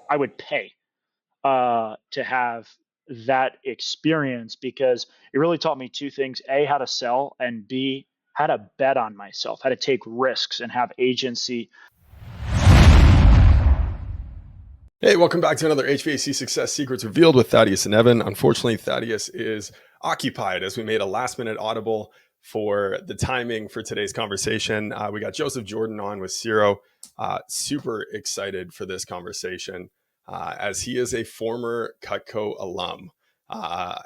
I would pay to have that experience because it really taught me two things: A, how to sell, and B, how to bet on myself, how to take risks and have agency. Hey, welcome back to another HVAC Success Secrets Revealed with Thaddeus and Evan. Unfortunately, Thaddeus is occupied as we made a last minute audible for the timing for today's conversation. We got Joseph Jordan on with Siro. Super excited for this conversation as he is a former Cutco alum.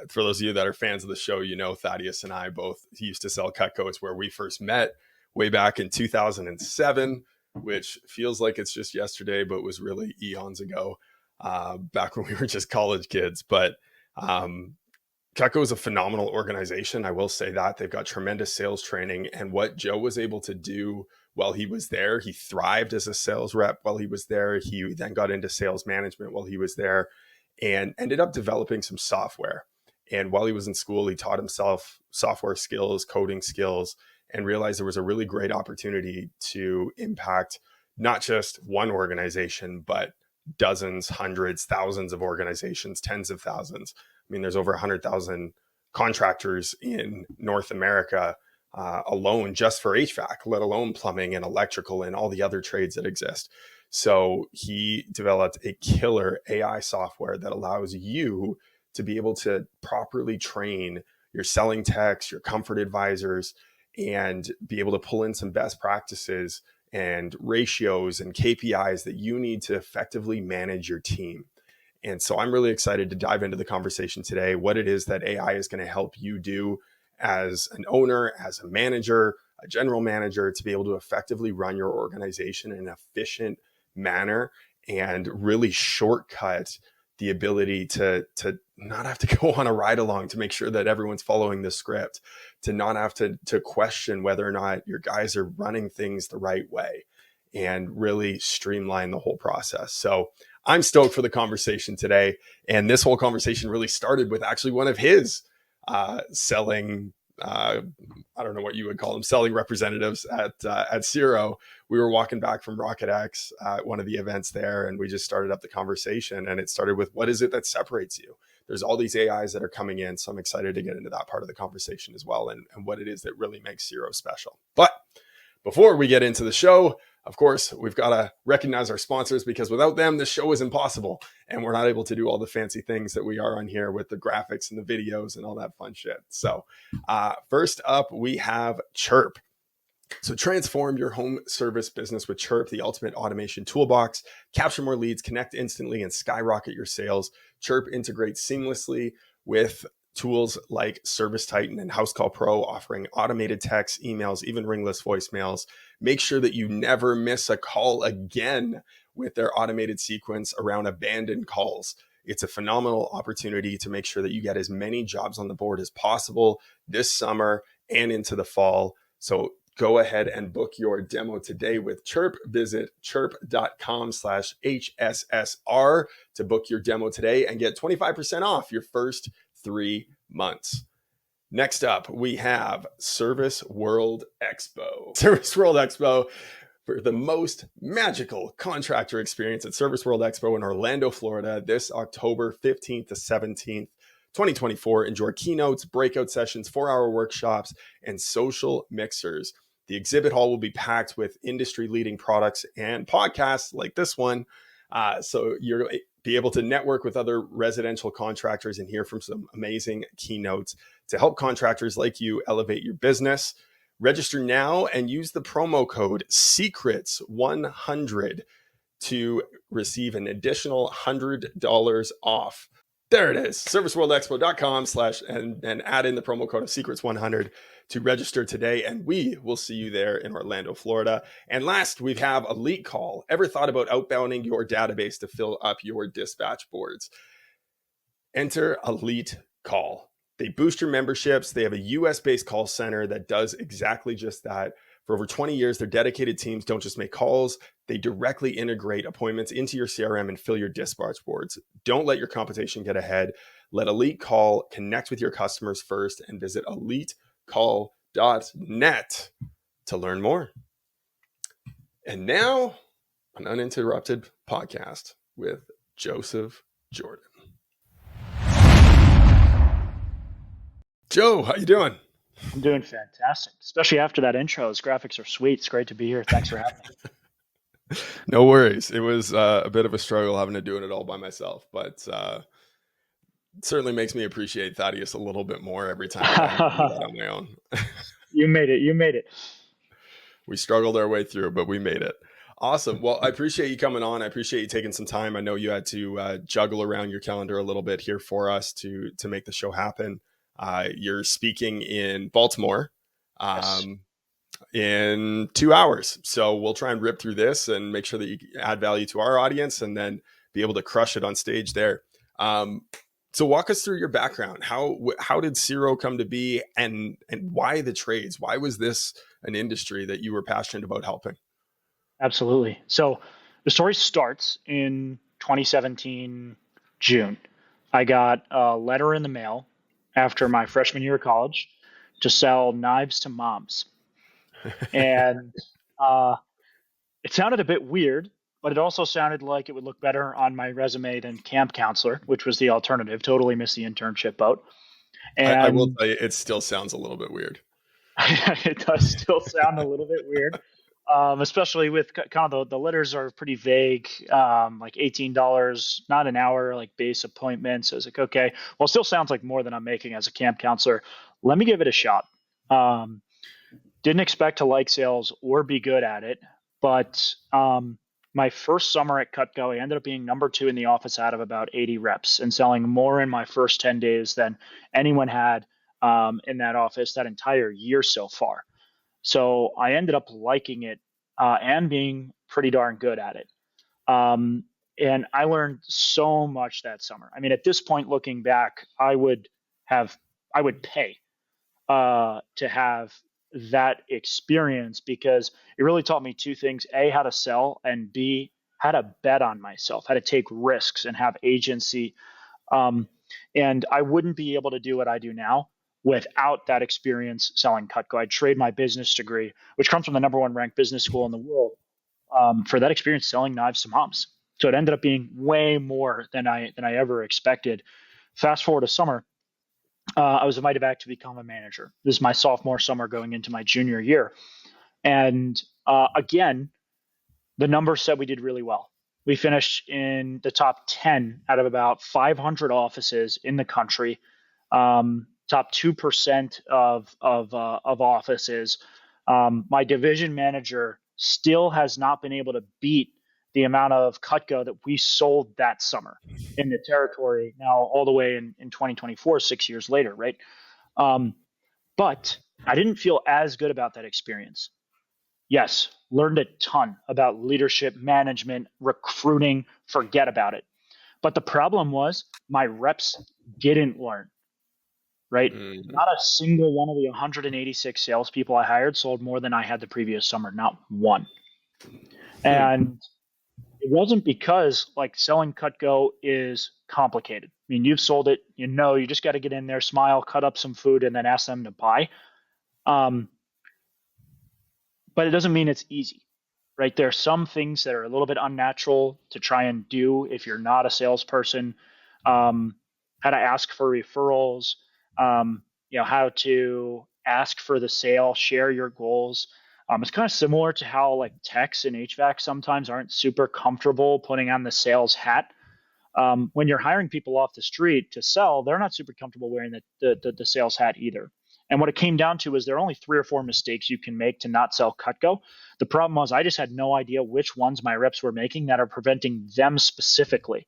For those of you that are fans of the show, you know Thaddeus and I both used to sell Cutco. It's where we first met way back in 2007. Which feels like it's just yesterday, but was really eons ago, back when we were just college kids. But Cutco is a phenomenal organization. I will say that they've got tremendous sales training. And what Joe was able to do while he was there, he thrived as a sales rep while he was there. He then got into sales management while he was there and ended up developing some software. And while he was in school, he taught himself software skills, coding skills, and realized there was a really great opportunity to impact not just one organization, but dozens, hundreds, thousands of organizations, tens of thousands. I mean, there's over 100,000 contractors in North America alone just for HVAC, let alone plumbing and electrical and all the other trades that exist. So he developed a killer AI software that allows you to be able to properly train your selling techs, your comfort advisors, and be able to pull in some best practices and ratios and KPIs that you need to effectively manage your team. And so I'm really excited to dive into the conversation today, what it is that AI is going to help you do as an owner, as a manager, a general manager, to be able to effectively run your organization in an efficient manner and really shortcut the ability to not have to go on a ride along to make sure that everyone's following the script, to not have to question whether or not your guys are running things the right way, and really streamline the whole process. So I'm stoked for the conversation today. And this whole conversation really started with actually one of his selling, I don't know what you would call them, selling representatives at Siro. We were walking back from Rocket X at one of the events there, and we just started up the conversation. And it started with, what is it that separates you? There's all these AIs that are coming in. So I'm excited to get into that part of the conversation as well, and what it is that really makes Siro special. But before we get into the show, of course, we've got to recognize our sponsors, because without them, this show is impossible. And we're not able to do all the fancy things that we are on here with the graphics and the videos and all that fun shit. So first up, we have CHIIRP. So transform your home service business with CHIIRP, the ultimate automation toolbox. Capture more leads, connect instantly, and skyrocket your sales. CHIIRP integrates seamlessly with tools like Service Titan and House Call Pro, offering automated texts, emails, even ringless voicemails. Make sure that you never miss a call again with their automated sequence around abandoned calls. It's a phenomenal opportunity to make sure that you get as many jobs on the board as possible this summer and into the fall. So go ahead and book your demo today with CHIIRP. Visit chirp.com/HSSR to book your demo today and get 25% off your first 3 months. Next up, we have Service World Expo. Service World Expo, for the most magical contractor experience at Service World Expo in Orlando, Florida, this October 15th to 17th, 2024. Enjoy keynotes, breakout sessions, 4-hour workshops, and social mixers. The exhibit hall will be packed with industry-leading products and podcasts like this one. So you'll be able to network with other residential contractors and hear from some amazing keynotes to help contractors like you elevate your business. Register now and use the promo code SECRETS100 to receive an additional $100 off. There it is, serviceworldexpo.com/ and add in the promo code of SECRETS100 to register today, and we will see you there in Orlando, Florida. And last, we have Elite Call. Ever thought about outbounding your database to fill up your dispatch boards? Enter Elite Call. They boost your memberships. They have a US-based call center that does exactly just that. For over 20 years, their dedicated teams don't just make calls, they directly integrate appointments into your CRM and fill your dispatch boards. Don't let your competition get ahead. Let Elite Call connect with your customers first, and visit elitecall.net to learn more. And now, an uninterrupted podcast with Joseph Jordan. Joe, how you doing? I'm doing fantastic, especially after that intro. Those graphics are sweet. It's great to be here. Thanks for having me. No worries. It was a bit of a struggle having to do it all by myself, but it certainly makes me appreciate Thaddeus a little bit more every time that I have to do that on my own. You made it. You made it. We struggled our way through, but we made it. Awesome. Well, I appreciate you coming on. I appreciate you taking some time. I know you had to juggle around your calendar a little bit here for us to make the show happen. You're speaking in Baltimore Yes. in 2 hours. So we'll try and rip through this and make sure that you add value to our audience and then be able to crush it on stage there. So walk us through your background. How did Siro come to be, and why the trades? Why was this an industry that you were passionate about helping? Absolutely. So the story starts in 2017, June. I got a letter in the mail after my freshman year of college to sell knives to moms. And uh, it sounded a bit weird, but it also sounded like it would look better on my resume than camp counselor, which was the alternative. Totally missed the internship boat. I will And tell you, it still sounds a little bit weird. it does still sound a little bit weird, especially with kind of the letters are pretty vague, like $18, not an hour, like base appointment. So it's like, okay, well, it still sounds like more than I'm making as a camp counselor. Let me give it a shot. Um, didn't expect to like sales or be good at it, but my first summer at Cutco, I ended up being number two in the office out of about 80 reps and selling more in my first 10 days than anyone had in that office that entire year so far. So I ended up liking it and being pretty darn good at it. Um, and I learned so much that summer. I mean, at this point, looking back, I would pay to have that experience because it really taught me two things: A, how to sell, and B, how to bet on myself, how to take risks and have agency. Um, and I wouldn't be able to do what I do now without that experience selling Cutco. I'd trade my business degree, which comes from the number one ranked business school in the world, for that experience selling knives to moms. So it ended up being way more than I ever expected. Fast forward to summer, I was invited back to become a manager. This is my sophomore summer going into my junior year. And again, the numbers said we did really well. We finished in the top 10 out of about 500 offices in the country, top 2% of offices. My division manager still has not been able to beat the amount of Cutco that we sold that summer in the territory now all the way in 2024, 6 years later, right? Um, but I didn't feel as good about that experience. Yes, learned a ton about leadership, management, recruiting, forget about it. But the problem was my reps didn't learn, right? Mm. Not a single one of the 186 salespeople I hired sold more than I had the previous summer, not one. Hmm. And it wasn't because like selling Cutco is complicated. I mean, you've sold it, you just got to get in there, smile, cut up some food, and then ask them to buy. Um, but it doesn't mean it's easy, right? There are some things that are a little bit unnatural to try and do if you're not a salesperson. Um, how to ask for referrals, how to ask for the sale, share your goals. It's kind of similar to how like techs and HVAC sometimes aren't super comfortable putting on the sales hat. When you're hiring people off the street to sell, they're not super comfortable wearing the sales hat either. And what it came down to is there are only 3 or 4 mistakes you can make to not sell Cutco. The problem was I just had no idea which ones my reps were making that are preventing them specifically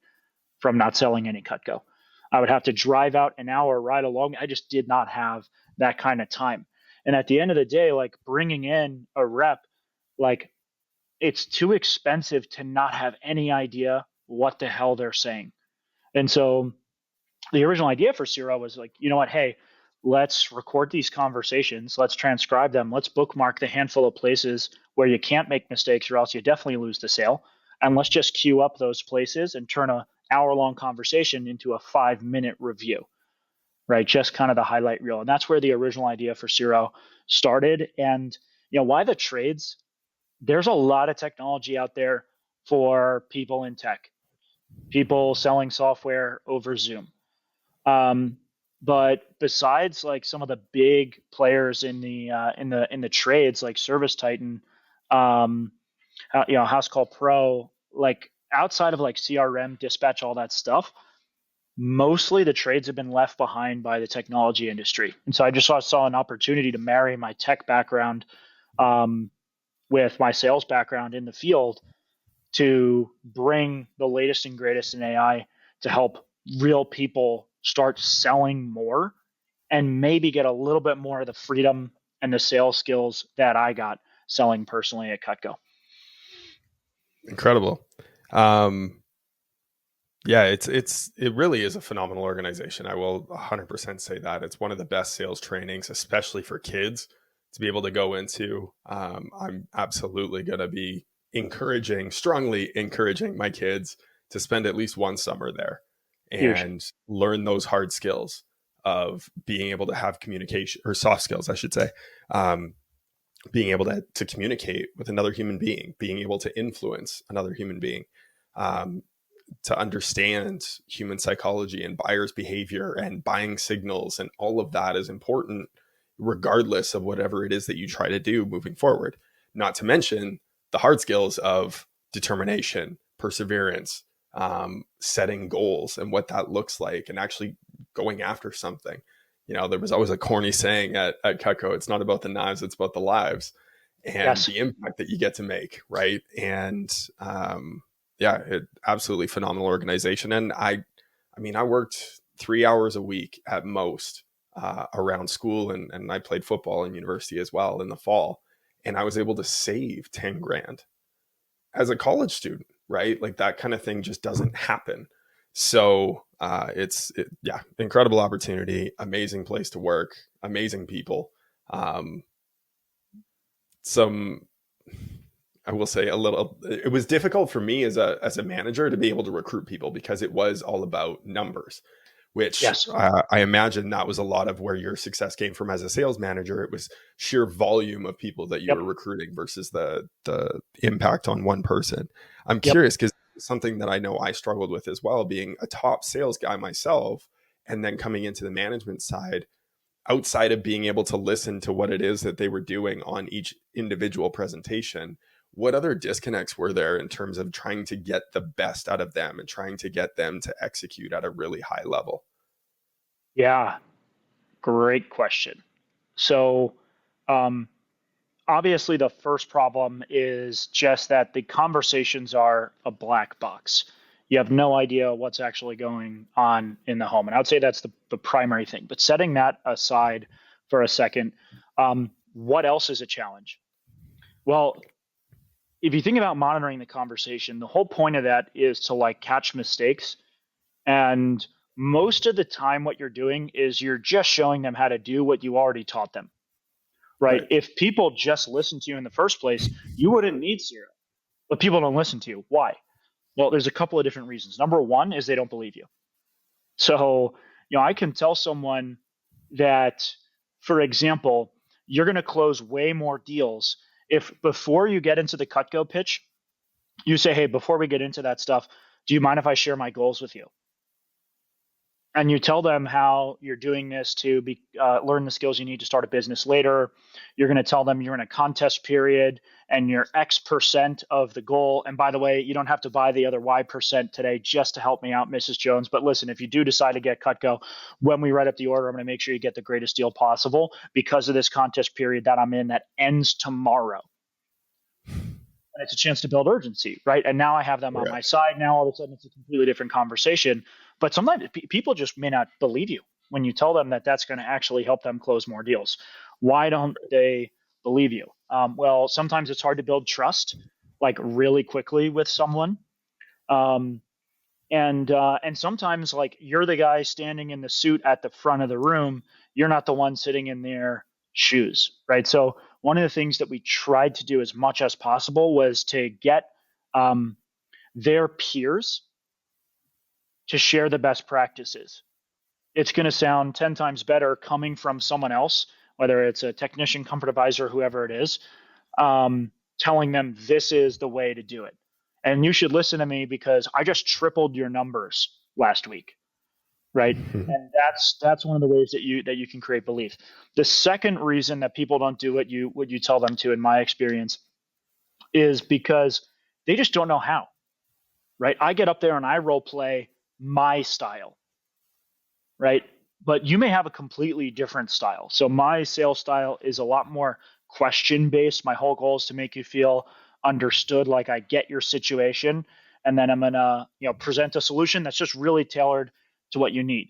from not selling any Cutco. I would have to drive out an hour, ride along. I just did not have that kind of time. And at the end of the day, like bringing in a rep, like it's too expensive to not have any idea what the hell they're saying. And so the original idea for Siro was like, you know what, hey, let's record these conversations, let's transcribe them, let's bookmark the handful of places where you can't make mistakes or else you definitely lose the sale. And let's just queue up those places and turn an hour-long conversation into a 5-minute review, right? Just kind of the highlight reel. And that's where the original idea for Siro started. And why the trades? There's a lot of technology out there for people in tech. people selling software over Zoom. Um, but besides like some of the big players in the trades like Service Titan, um, House Call Pro, like outside of like CRM, dispatch, all that stuff, mostly the trades have been left behind by the technology industry. And so I just saw an opportunity to marry my tech background um, with my sales background in the field to bring the latest and greatest in AI to help real people start selling more and maybe get a little bit more of the freedom and the sales skills that I got selling personally at Cutco. Incredible. Yeah, it really is a phenomenal organization. I will 100% say that it's one of the best sales trainings, especially for kids to be able to go into. I'm absolutely going to be strongly encouraging my kids to spend at least one summer there Huge. and learn those hard skills of being able to have communication, or soft skills, I should say. Being able to communicate with another human being, being able to influence another human being. To understand human psychology and buyer's behavior and buying signals, and all of that is important regardless of whatever it is that you try to do moving forward. Not to mention the hard skills of determination, perseverance, setting goals and what that looks like, and actually going after something. There was always a corny saying at Cutco, it's not about the knives, it's about the lives and Yes. the impact that you get to make, right? And yeah, absolutely phenomenal organization. And I worked 3 hours a week at most around school, and I played football in university as well in the fall. And I was able to save 10 grand as a college student, right? Like that kind of thing just doesn't happen. So yeah, incredible opportunity, amazing place to work, amazing people. Some I will say it was difficult for me as a manager to be able to recruit people because it was all about numbers, which Yes. I imagine that was a lot of where your success came from as a sales manager. It was sheer volume of people that you Yep. were recruiting versus the impact on one person. I'm Yep. curious because something that I know I struggled with as well, being a top sales guy myself, and then coming into the management side, outside of being able to listen to what it is that they were doing on each individual presentation, what other disconnects were there in terms of trying to get the best out of them and trying to get them to execute at a really high level? Yeah. Great question. So, um, obviously, the first problem is just that the conversations are a black box. You have no idea what's actually going on in the home. And I would say that's the primary thing. But setting that aside for a second, what else is a challenge? Well, if you think about monitoring the conversation, the whole point of that is to like catch mistakes. And most of the time, what you're doing is you're just showing them how to do what you already taught them, right? Right. If people just listened to you in the first place, you wouldn't need Siro. But people don't listen to you. Why? Well, there's a couple of different reasons. Number one is they don't believe you. So, I can tell someone that, for example, you're going to close way more deals if before you get into the Cutco pitch, you say, hey, before we get into that stuff, do you mind if I share my goals with you? And you tell them how you're doing this to learn the skills you need to start a business later. You're going to tell them you're in a contest period and you're X percent of the goal. And by the way, you don't have to buy the other Y percent today just to help me out, Mrs. Jones. But listen, if you do decide to get Cutco, when we write up the order, I'm going to make sure you get the greatest deal possible because of this contest period that I'm in that ends tomorrow. And it's a chance to build urgency, right? And now I have them on my Correct. side. Now all of a sudden it's a completely different conversation. But sometimes people just may not believe you when you tell them that that's going to actually help them close more deals. Why don't they believe you? Well, sometimes it's hard to build trust like really quickly with someone. Um, and sometimes like you're the guy standing in the suit at the front of the room, you're not the one sitting in their shoes, right? So one of the things that we tried to do as much as possible was to get um, their peers to share the best practices. It's going to sound 10 times better coming from someone else, whether it's a technician, comfort advisor, whoever it is, telling them this is the way to do it. And you should listen to me because I just tripled your numbers last week, right? And that's one of the ways that you can create belief. The second reason that people don't do what you tell them to, in my experience, is because they just don't know how, right? I get up there and I role play my style, right? But you may have a completely different style. So my sales style is a lot more question based. My whole goal is to make you feel understood, like I get your situation, and then I'm gonna, present a solution that's just really tailored to what you need.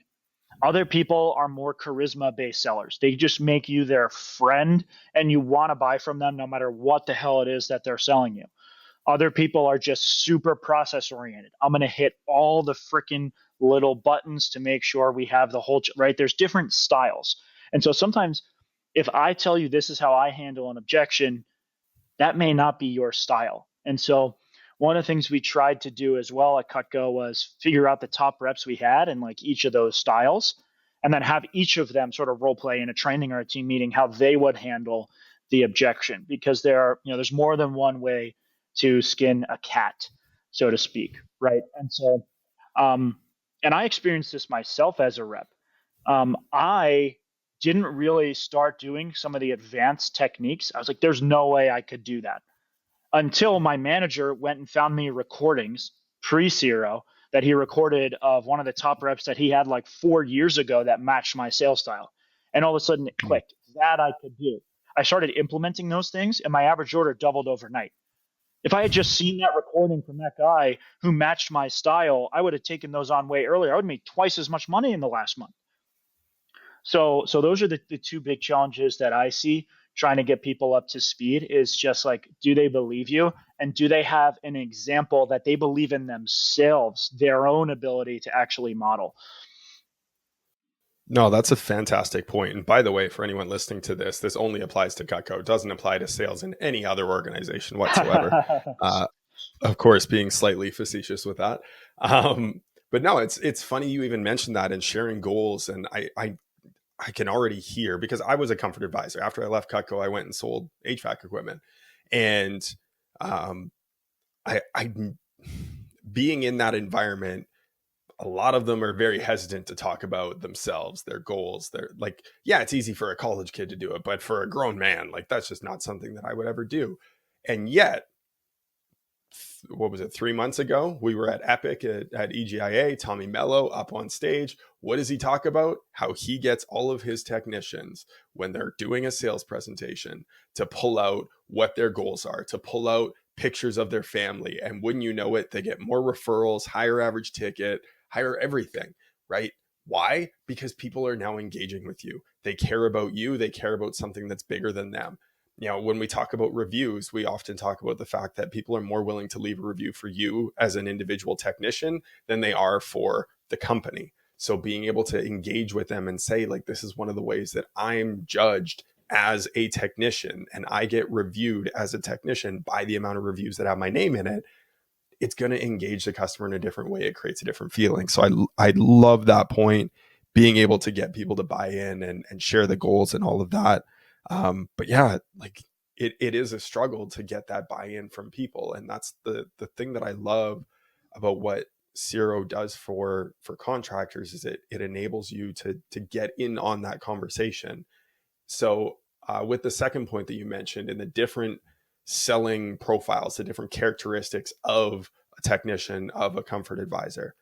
Other people are more charisma based sellers. They just make you their friend and you want to buy from them no matter what the hell it is that they're selling you. Other people are just super process oriented. I'm going to hit all the freaking little buttons to make sure we have the whole, right? There's different styles. And so sometimes if I tell you this is how I handle an objection, that may not be your style. And so one of the things we tried to do as well at Cutco was figure out the top reps we had in like each of those styles, and then have each of them sort of role play in a training or a team meeting how they would handle the objection, because there's more than one way to skin a cat, so to speak, right? And so, um, and I experienced this myself as a rep. I didn't really start doing some of the advanced techniques. I was like, there's no way I could do that, until my manager went and found me recordings pre-Siro that he recorded of one of the top reps that he had like 4 years ago that matched my sales style. And all of a sudden it clicked. That I could do. I started implementing those things and my average order doubled overnight. If I had just seen that recording from that guy who matched my style, I would have taken those on way earlier. I would have made twice as much money in the last month. So those are the two big challenges that I see trying to get people up to speed, is just like, do they believe you? And do they have an example that they believe in themselves, their own ability to actually model? No, that's a fantastic point. And by the way, for anyone listening to this, this only applies to Cutco. It doesn't apply to sales in any other organization whatsoever. Uh, of course, being slightly facetious with that. But no, it's funny you even mentioned that and sharing goals. And I can already hear, because I was a comfort advisor. After I left Cutco, I went and sold HVAC equipment. And um, I being in that environment, a lot of them are very hesitant to talk about themselves, their goals. They're like, yeah, it's easy for a college kid to do it, but for a grown man, like that's just not something that I would ever do. And yet, what was it, 3 months ago, we were at Epic at EGIA, Tommy Mello up on stage. What does he talk about? How he gets all of his technicians, when they're doing a sales presentation, to pull out what their goals are, to pull out pictures of their family. And wouldn't you know it, they get more referrals, higher average ticket, higher everything, right? Why? Because people are now engaging with you. They care about you. They care about something that's bigger than them. When we talk about reviews, we often talk about the fact that people are more willing to leave a review for you as an individual technician than they are for the company. So being able to engage with them and say, like, this is one of the ways that I'm judged as a technician and I get reviewed as a technician by the amount of reviews that have my name in it, it's going to engage the customer in a different way. It creates a different feeling. So I love that point, being able to get people to buy in and share the goals and all of that. But yeah, like it is a struggle to get that buy-in from people. And that's the thing that I love about what Siro does for contractors, is it enables you to get in on that conversation. So with the second point that you mentioned, in the different selling profiles, the different characteristics of a technician, of a comfort advisor,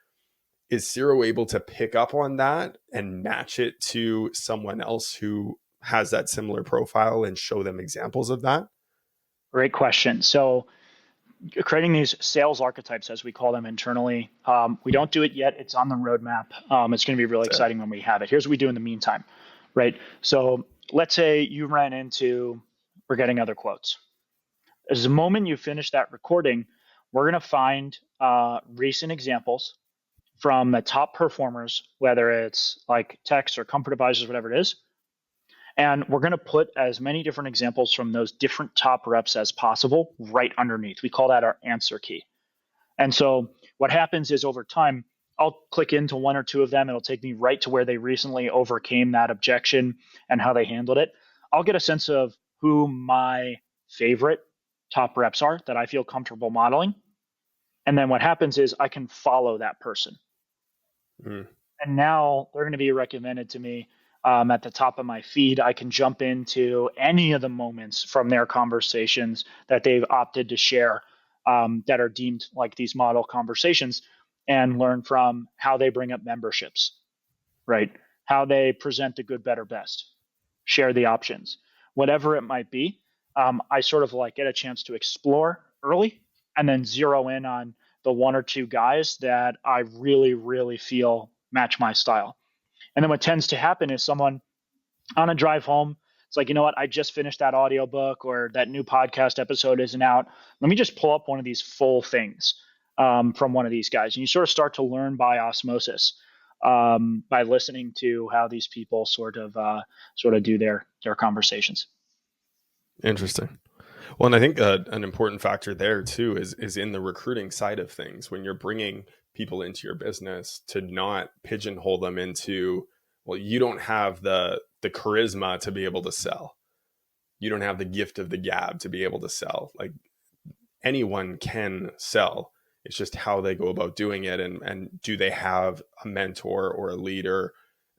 is Siro able to pick up on that and match it to someone else who has that similar profile and show them examples of that? Great question. So creating these sales archetypes, as we call them internally, we don't do it yet. It's on the roadmap. It's going to be really exciting when we have it. Here's what we do in the meantime, right? So let's say you ran into, we're getting other quotes. As the moment you finish that recording, we're going to find recent examples from the top performers, whether it's like techs or comfort advisors, whatever it is. And we're going to put as many different examples from those different top reps as possible right underneath. We call that our answer key. And so what happens is, over time, I'll click into one or two of them. It'll take me right to where they recently overcame that objection and how they handled it. I'll get a sense of who my favorite top reps are that I feel comfortable modeling. And then what happens is I can follow that person. Mm. And now they're going to be recommended to me at the top of my feed. I can jump into any of the moments from their conversations that they've opted to share that are deemed like these model conversations, and learn from how they bring up memberships, right? How they present the good, better, best, share the options, whatever it might be. I sort of like get a chance to explore early and then zero in on the one or two guys that I really, really feel match my style. And then what tends to happen is someone on a drive home, it's like, you know what, I just finished that audiobook or that new podcast episode isn't out. Let me just pull up one of these full things from one of these guys. And you sort of start to learn by osmosis by listening to how these people sort of do their conversations. Interesting. Well, and I think an important factor there too is in the recruiting side of things. When you're bringing people into your business, to not pigeonhole them into, well, you don't have the charisma to be able to sell. You don't have the gift of the gab to be able to sell. Like, anyone can sell. It's just how they go about doing it, and do they have a mentor or a leader,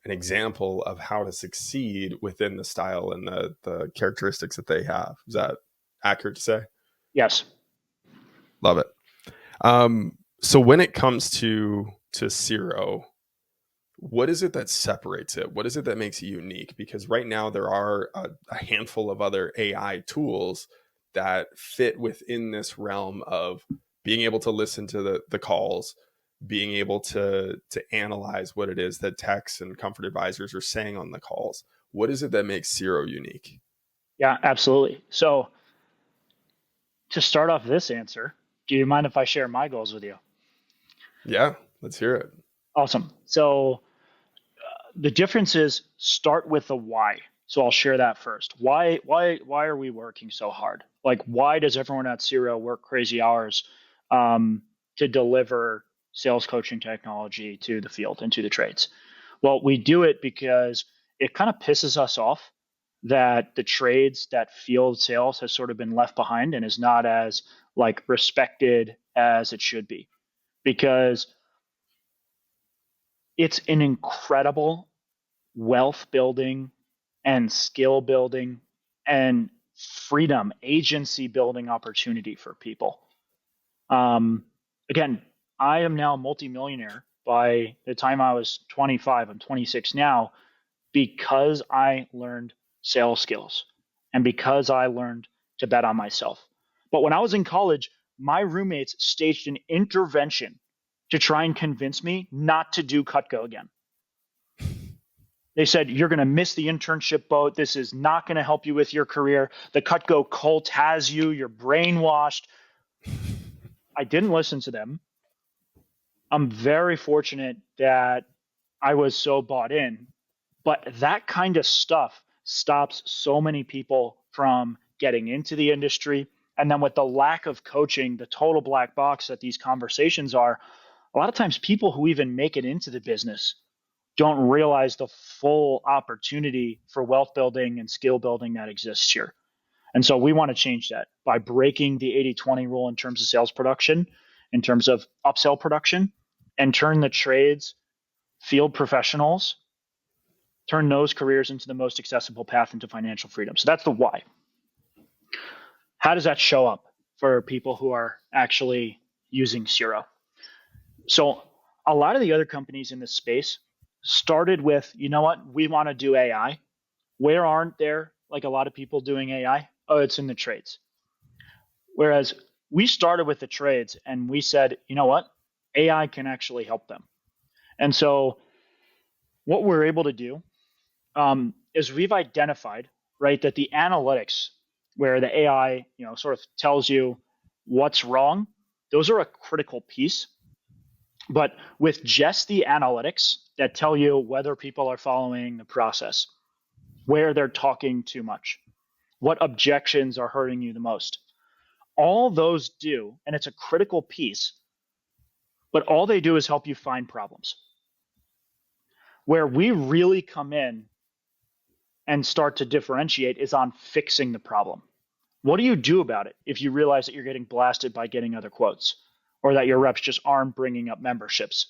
an example of how to succeed within the style and the characteristics that they have. Is that accurate to say? Yes. Love it. So when it comes to Siro, what is it that separates it? What is it that makes it unique? Because right now there are a handful of other AI tools that fit within this realm of being able to listen to the calls, being able to analyze what it is that techs and comfort advisors are saying on the calls. What is it that makes Siro unique? Yeah, absolutely. So to start off this answer, do you mind if I share my goals with you? Yeah, let's hear it. Awesome. So the difference is start with the why. So I'll share that first. Why are we working so hard? Like, why does everyone at Siro work crazy hours to deliver sales coaching technology to the field and to the trades? Well, we do it because it kind of pisses us off that the trades, that field sales has sort of been left behind and is not as like respected as it should be, because it's an incredible wealth building and skill building and freedom agency building opportunity for people. Again, I am now a multimillionaire. By the time I was 25, I'm 26 now, because I learned sales skills and because I learned to bet on myself. But when I was in college, my roommates staged an intervention to try and convince me not to do Cutco again. They said, you're going to miss the internship boat. This is not going to help you with your career. The Cutco cult has you. You're brainwashed. I didn't listen to them. I'm very fortunate that I was so bought in. But that kind of stuff stops so many people from getting into the industry. And then with the lack of coaching, the total black box that these conversations are, a lot of times people who even make it into the business don't realize the full opportunity for wealth building and skill building that exists here. And so we want to change that by breaking the 80-20 rule in terms of sales production, in terms of upsell production, and turn the trades, field professionals, turn those careers into the most accessible path into financial freedom. So that's the why. How does that show up for people who are actually using Siro? So a lot of the other companies in this space started with, you know what, we want to do AI. Where aren't there like a lot of people doing AI? Oh, it's in the trades. Whereas we started with the trades and we said, you know what, AI can actually help them. And so what we're able to do is we've identified, right, that the analytics where the AI, sort of tells you what's wrong, those are a critical piece. But with just the analytics that tell you whether people are following the process, where they're talking too much, what objections are hurting you the most, all those do, and it's a critical piece, but all they do is help you find problems. Where we really come in and start to differentiate is on fixing the problem. What do you do about it if you realize that you're getting blasted by getting other quotes? or that your reps just aren't bringing up memberships.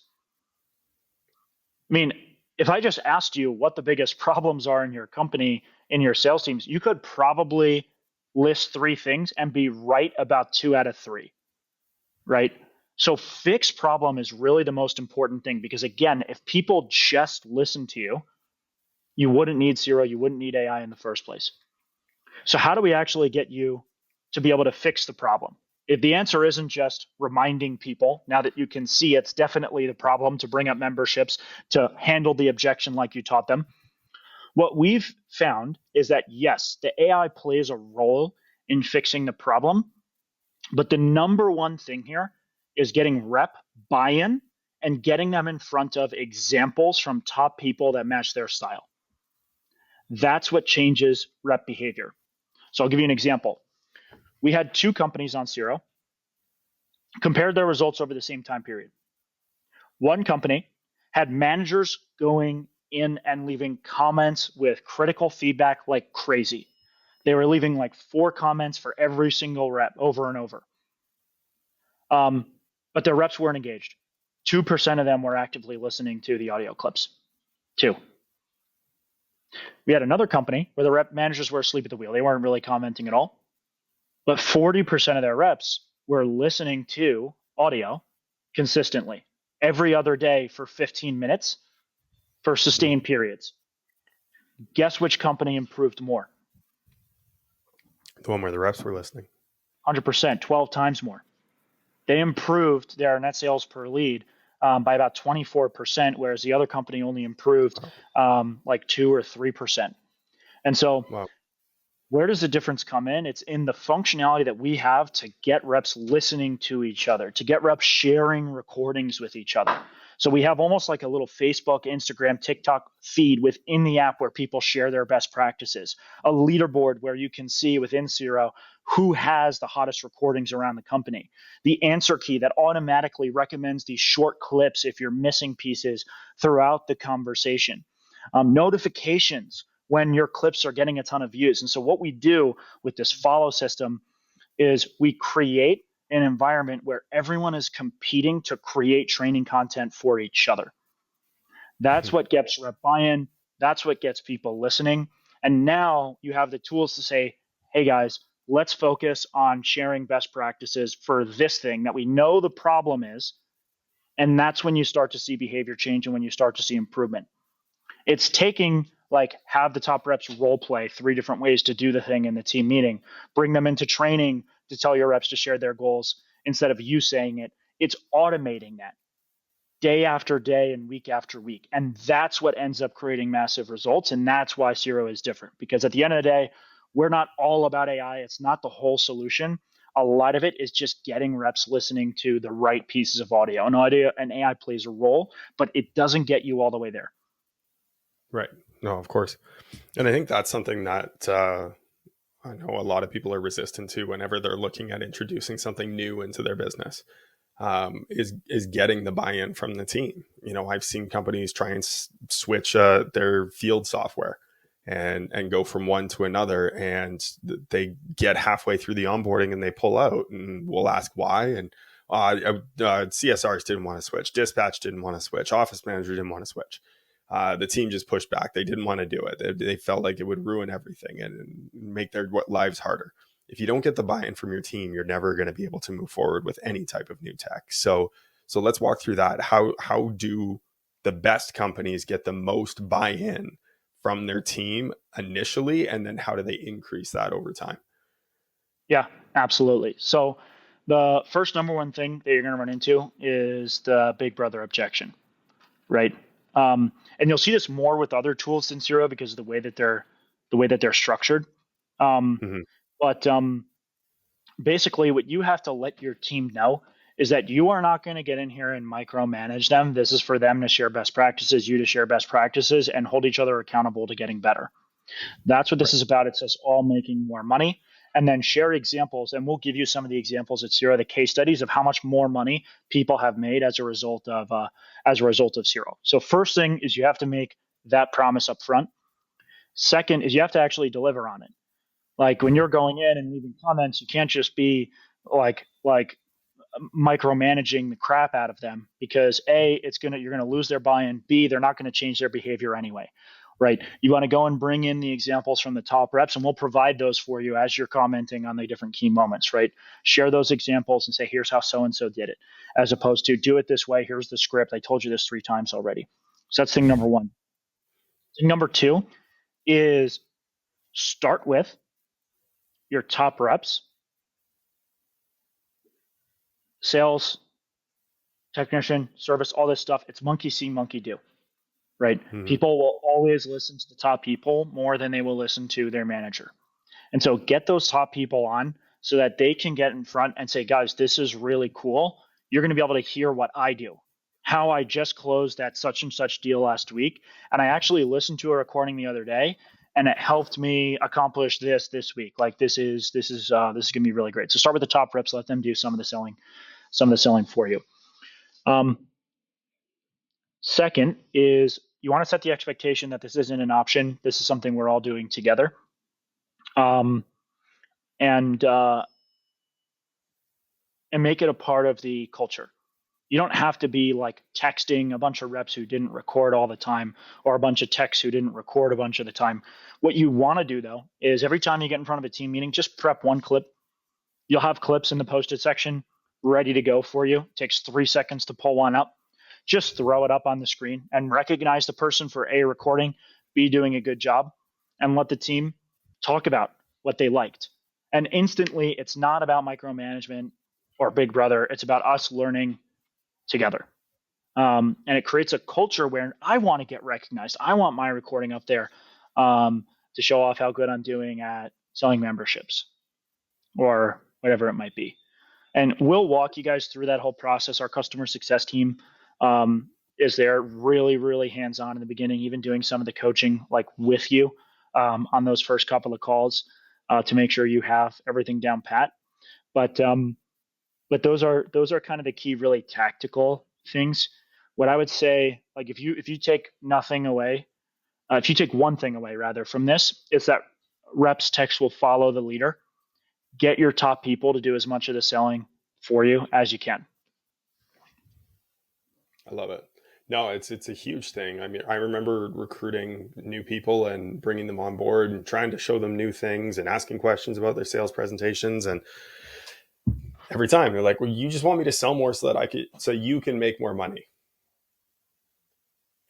I mean, if I just asked you what the biggest problems are in your company, in your sales teams, you could probably list 3 things and be right about 2 out of 3, right? So fix problem is really the most important thing, because again, if people just listen to you, you wouldn't need Siro, you wouldn't need AI in the first place. So how do we actually get you to be able to fix the problem? If the answer isn't just reminding people, now that you can see it's definitely the problem, to bring up memberships, to handle the objection like you taught them, what we've found is that yes, the AI plays a role in fixing the problem, but the number one thing here is getting rep buy-in and getting them in front of examples from top people that match their style. That's what changes rep behavior. So I'll give you an example. We had 2 companies on Siro, compared their results over the same time period. One company had managers going in and leaving comments with critical feedback like crazy. They were leaving like 4 comments for every single rep over and over. But their reps weren't engaged. 2% of them were actively listening to the audio clips. 2. We had another company where the rep managers were asleep at the wheel. They weren't really commenting at all. But 40% of their reps were listening to audio consistently every other day for 15 minutes for sustained periods. Guess which company improved more? The one where the reps were listening. 100%, 12 times more. They improved their net sales per lead by about 24%, whereas the other company only improved like 2 or 3%. And so where does the difference come in? It's in the functionality that we have to get reps listening to each other, to get reps sharing recordings with each other. So we have almost like a little Facebook, Instagram, TikTok feed within the app where people share their best practices, a leaderboard where you can see within Siro who has the hottest recordings around the company, the answer key that automatically recommends these short clips if you're missing pieces throughout the conversation, notifications when your clips are getting a ton of views. And so what we do with this follow system is we create an environment where everyone is competing to create training content for each other. That's what gets rep buy-in. That's what gets people listening. And now you have the tools to say, hey guys, let's focus on sharing best practices for this thing that we know the problem is. And that's when you start to see behavior change and when you start to see improvement. It's taking like have the top reps role play 3 different ways to do the thing in the team meeting, bring them into training to tell your reps to share their goals instead of you saying it. It's automating that day after day and week after week. And that's what ends up creating massive results. And that's why Siro is different, because at the end of the day, we're not all about AI. It's not the whole solution. A lot of it is just getting reps listening to the right pieces of audio. And AI plays a role, but it doesn't get you all the way there. Right. No, of course. And I think that's something that I know a lot of people are resistant to whenever they're looking at introducing something new into their business, is getting the buy-in from the team. You know, I've seen companies try and switch their field software and go from one to another, and they get halfway through the onboarding and they pull out, and we'll ask why. And CSRs didn't want to switch, dispatch didn't want to switch, office manager didn't want to switch. The team just pushed back. They didn't want to do it. They felt like it would ruin everything and make their lives harder. If you don't get the buy-in from your team, you're never going to be able to move forward with any type of new tech. So let's walk through that. How do the best companies get the most buy-in from their team initially, and then how do they increase that over time? Yeah, absolutely. So the first number one thing that you're going to run into is the big brother objection, right? And you'll see this more with other tools than Siro because of the way that they're structured. But basically, what you have to let your team know is that you are not going to get in here and micromanage them. This is for them to share best practices, you to share best practices, and hold each other accountable to getting better. That's what this is about. It's us all making more money, and then share examples. And we'll give you some of the examples at Siro, the case studies of how much more money people have made as a result of Siro. So first thing is you have to make that promise up front. Second is you have to actually deliver on it. Like when you're going in and leaving comments, you can't just be like micromanaging the crap out of them, because A, you're gonna lose their buy-in. B, they're not gonna change their behavior anyway, right? You want to go and bring in the examples from the top reps, and we'll provide those for you as you're commenting on the different key moments, right? Share those examples and say, here's how so-and-so did it, as opposed to do it this way. Here's the script. I told you this 3 times already. So that's thing number 1. Thing number 2 is start with your top reps, sales, technician, service, all this stuff. It's monkey see, monkey do, right? Mm-hmm. People will always listen to the top people more than they will listen to their manager. And so get those top people on so that they can get in front and say, guys, this is really cool. You're going to be able to hear what I do, how I just closed that such and such deal last week. And I actually listened to a recording the other day, and it helped me accomplish this week. Like this is going to be really great. So start with the top reps, let them do some of the selling for you. Second is you want to set the expectation that this isn't an option. This is something we're all doing together. And make it a part of the culture. You don't have to be like texting a bunch of reps who didn't record all the time, or a bunch of techs who didn't record a bunch of the time. What you want to do, though, is every time you get in front of a team meeting, just prep one clip. You'll have clips in the posted section ready to go for you. It takes 3 seconds to pull one up. Just throw it up on the screen and recognize the person for A, recording, B, doing a good job, and let the team talk about what they liked. And instantly, it's not about micromanagement or Big Brother. It's about us learning together. And it creates a culture where I want to get recognized. I want my recording up there to show off how good I'm doing at selling memberships or whatever it might be. And we'll walk you guys through that whole process. Our customer success team is there, really, really hands-on in the beginning, even doing some of the coaching like with you on those first couple of calls to make sure you have everything down pat. But those are kind of the key, really tactical things. What I would say, like if you take nothing away, if you take one thing away rather from this, it's that reps techs will follow the leader. Get your top people to do as much of the selling for you as you can. I love it. No, it's a huge thing. I mean, I remember recruiting new people and bringing them on board and trying to show them new things and asking questions about their sales presentations. And every time they're like, well, you just want me to sell more so you can make more money.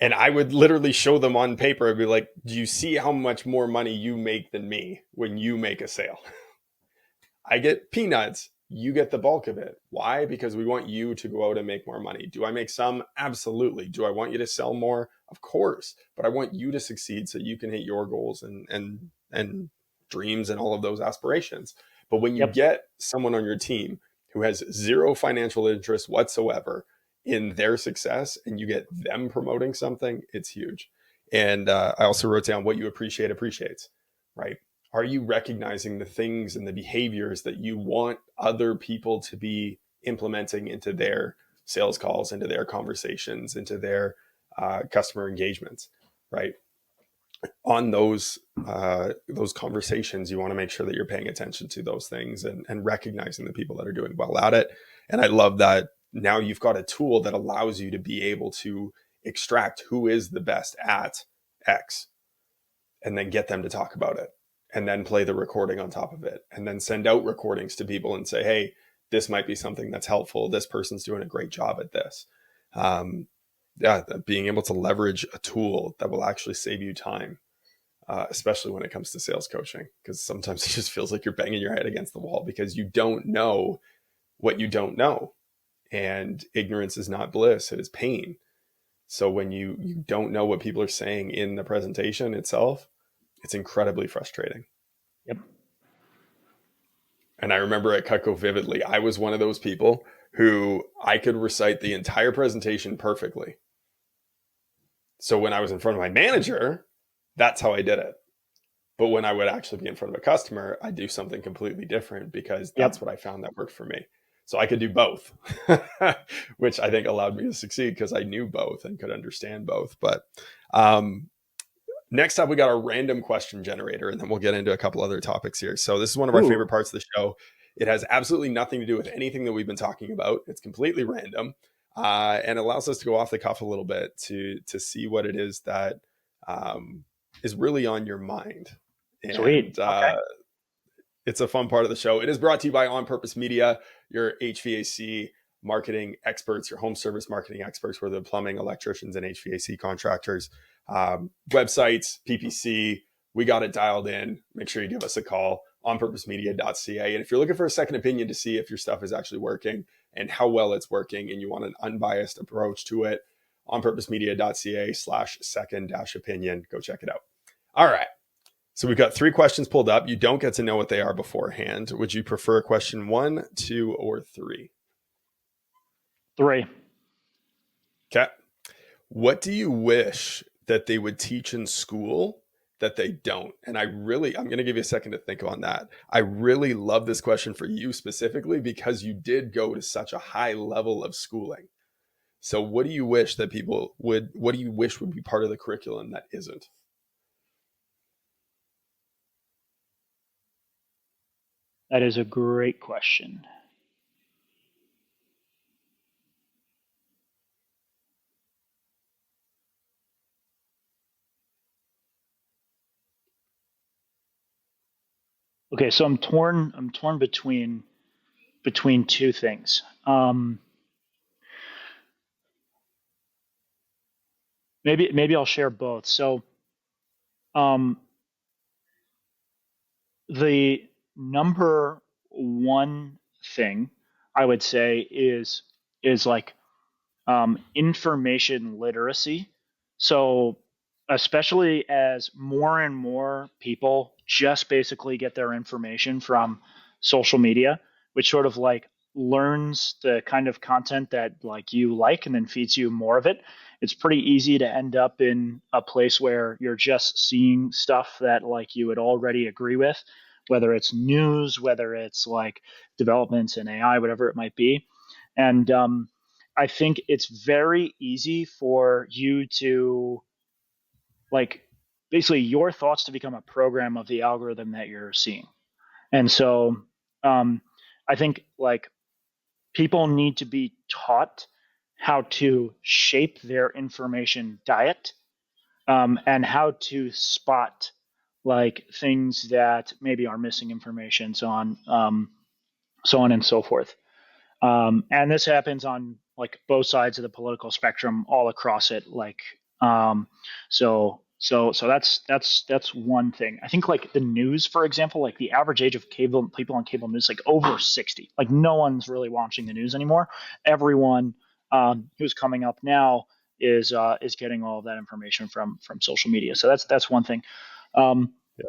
And I would literally show them on paper. I'd be like, do you see how much more money you make than me when you make a sale? I get peanuts. You get the bulk of it. Why? Because we want you to go out and make more money. Do I make some? Absolutely. Do I want you to sell more? Of course. But I want you to succeed so you can hit your goals and dreams and all of those aspirations. But when you get someone on your team who has zero financial interest whatsoever in their success and you get them promoting something, it's huge. And I also wrote down what you appreciates, right? Are you recognizing the things and the behaviors that you want other people to be implementing into their sales calls, into their conversations, into their customer engagements, right? On those conversations, you want to make sure that you're paying attention to those things and recognizing the people that are doing well at it. And I love that now you've got a tool that allows you to be able to extract who is the best at X and then get them to talk about it. And then play the recording on top of it, and then send out recordings to people and say, hey, this might be something that's helpful. This person's doing a great job at this. Being able to leverage a tool that will actually save you time, especially when it comes to sales coaching, because sometimes it just feels like you're banging your head against the wall because you don't know what you don't know. And ignorance is not bliss, it is pain. So when you don't know what people are saying in the presentation itself, it's incredibly frustrating. Yep. And I remember at Cutco vividly, I was one of those people who I could recite the entire presentation perfectly. So when I was in front of my manager, that's how I did it. But when I would actually be in front of a customer, I'd do something completely different because that's what I found that worked for me. So I could do both, which I think allowed me to succeed because I knew both and could understand both. But next up, we got our random question generator, and then we'll get into a couple other topics here. So this is one of our favorite parts of the show It has absolutely nothing to do with anything that we've been talking about. It's completely random, and allows us to go off the cuff a little bit to see what it is that is really on your mind. And Sweet. Okay. it's a fun part of the show. It is brought to you by On Purpose Media, your HVAC marketing experts, your home service marketing experts, whether plumbing, electricians, and HVAC contractors. Websites, PPC, we got it dialed in. Make sure you give us a call, onpurposemedia.ca. And if you're looking for a second opinion to see if your stuff is actually working and how well it's working, and you want an unbiased approach to it, onpurposemedia.ca/second-opinion. Go check it out. All right. So we've got 3 questions pulled up. You don't get to know what they are beforehand. Would you prefer question 1, 2, or 3? 3. Okay. What do you wish that they would teach in school that they don't? And I'm going to give you a second to think on that. I really love this question for you specifically because you did go to such a high level of schooling. So what do you wish that what do you wish would be part of the curriculum that isn't? That is a great question. Okay, so I'm torn between 2 things. Maybe I'll share both. So um, the number one thing I would say is like information literacy. So especially as more and more people just basically get their information from social media, which sort of like learns the kind of content that like you like and then feeds you more of it. It's pretty easy to end up in a place where you're just seeing stuff that like you would already agree with, whether it's news, whether it's like developments in AI, whatever it might be. And I think it's very easy for you to like basically your thoughts to become a program of the algorithm that you're seeing. And so um, I think like people need to be taught how to shape their information diet, and how to spot like things that maybe are missing information, so on and so forth. And this happens on like both sides of the political spectrum, all across it. Like, so that's one thing. I think like the news, for example, like the average age of cable people on cable news, like over 60. Like no one's really watching the news anymore. Everyone who's coming up now is getting all of that information from social media. So that's one thing. Um, Yeah.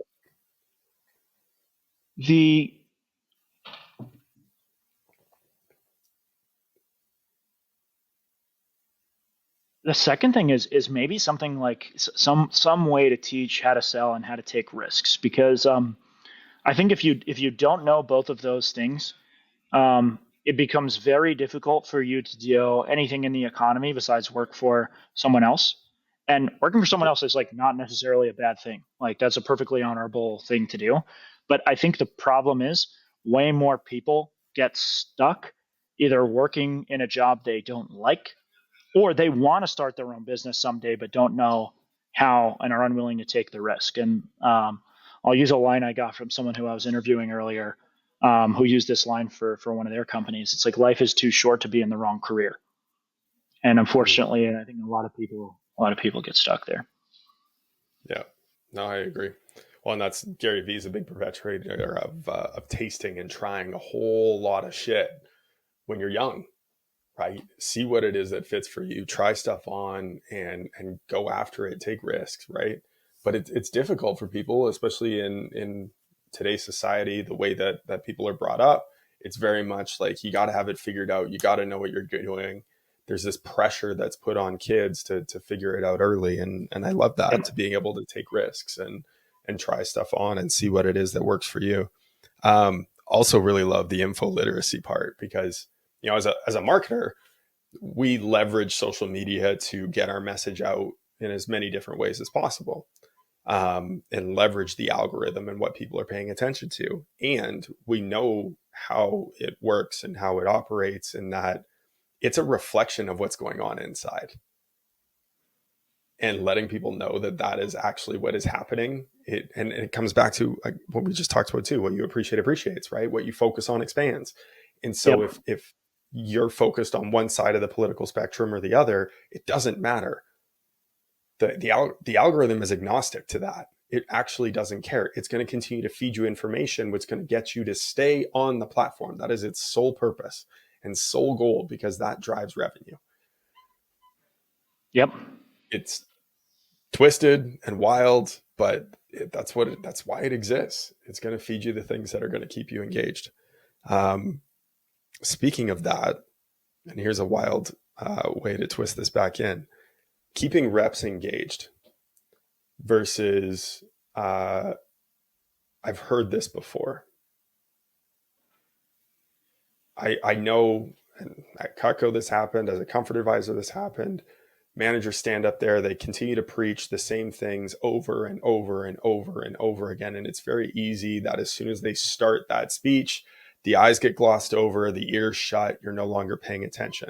the The second thing is maybe something like some way to teach how to sell and how to take risks, because I think if you don't know both of those things, it becomes very difficult for you to do anything in the economy besides work for someone else. And working for someone else is like not necessarily a bad thing. Like that's a perfectly honorable thing to do. But I think the problem is way more people get stuck either working in a job they don't like, or they want to start their own business someday but don't know how and are unwilling to take the risk. And I'll use a line I got from someone who I was interviewing earlier, who used this line for one of their companies. It's like life is too short to be in the wrong career, and unfortunately, I think a lot of people get stuck there. Yeah, no, I agree. Well, and that's Gary Vee's a big perpetuator of tasting and trying a whole lot of shit when you're young, right? See what it is that fits for you, try stuff on and go after it, take risks, right? But it's difficult for people, especially in today's society, the way that people are brought up. It's very much like you got to have it figured out. You got to know what you're doing. There's this pressure that's put on kids to figure it out early. And I love that, to Yep. being able to take risks and try stuff on and see what it is that works for you. Also really love the info literacy part because, as a marketer, we leverage social media to get our message out in as many different ways as possible, and leverage the algorithm and what people are paying attention to. And we know how it works and how it operates, and that it's a reflection of what's going on inside. And letting people know that that is actually what is happening. And it comes back to what we just talked about too. What you appreciate appreciates, right? What you focus on expands. And so Yep. if you're focused on one side of the political spectrum or the other, it doesn't matter. The algorithm is agnostic to that. It actually doesn't care. It's going to continue to feed you information, which is going to get you to stay on the platform. That is its sole purpose and sole goal, because that drives revenue. Yep. It's twisted and wild, but that's why it exists. It's going to feed you the things that are going to keep you engaged. Speaking of that, and here's a wild way to twist this back in: keeping reps engaged versus I've heard this before. I know at Cutco this happened, as a comfort advisor this happened. Managers stand up there, they continue to preach the same things over and over and over and over again. And it's very easy that as soon as they start that speech, the eyes get glossed over, the ears shut, you're no longer paying attention.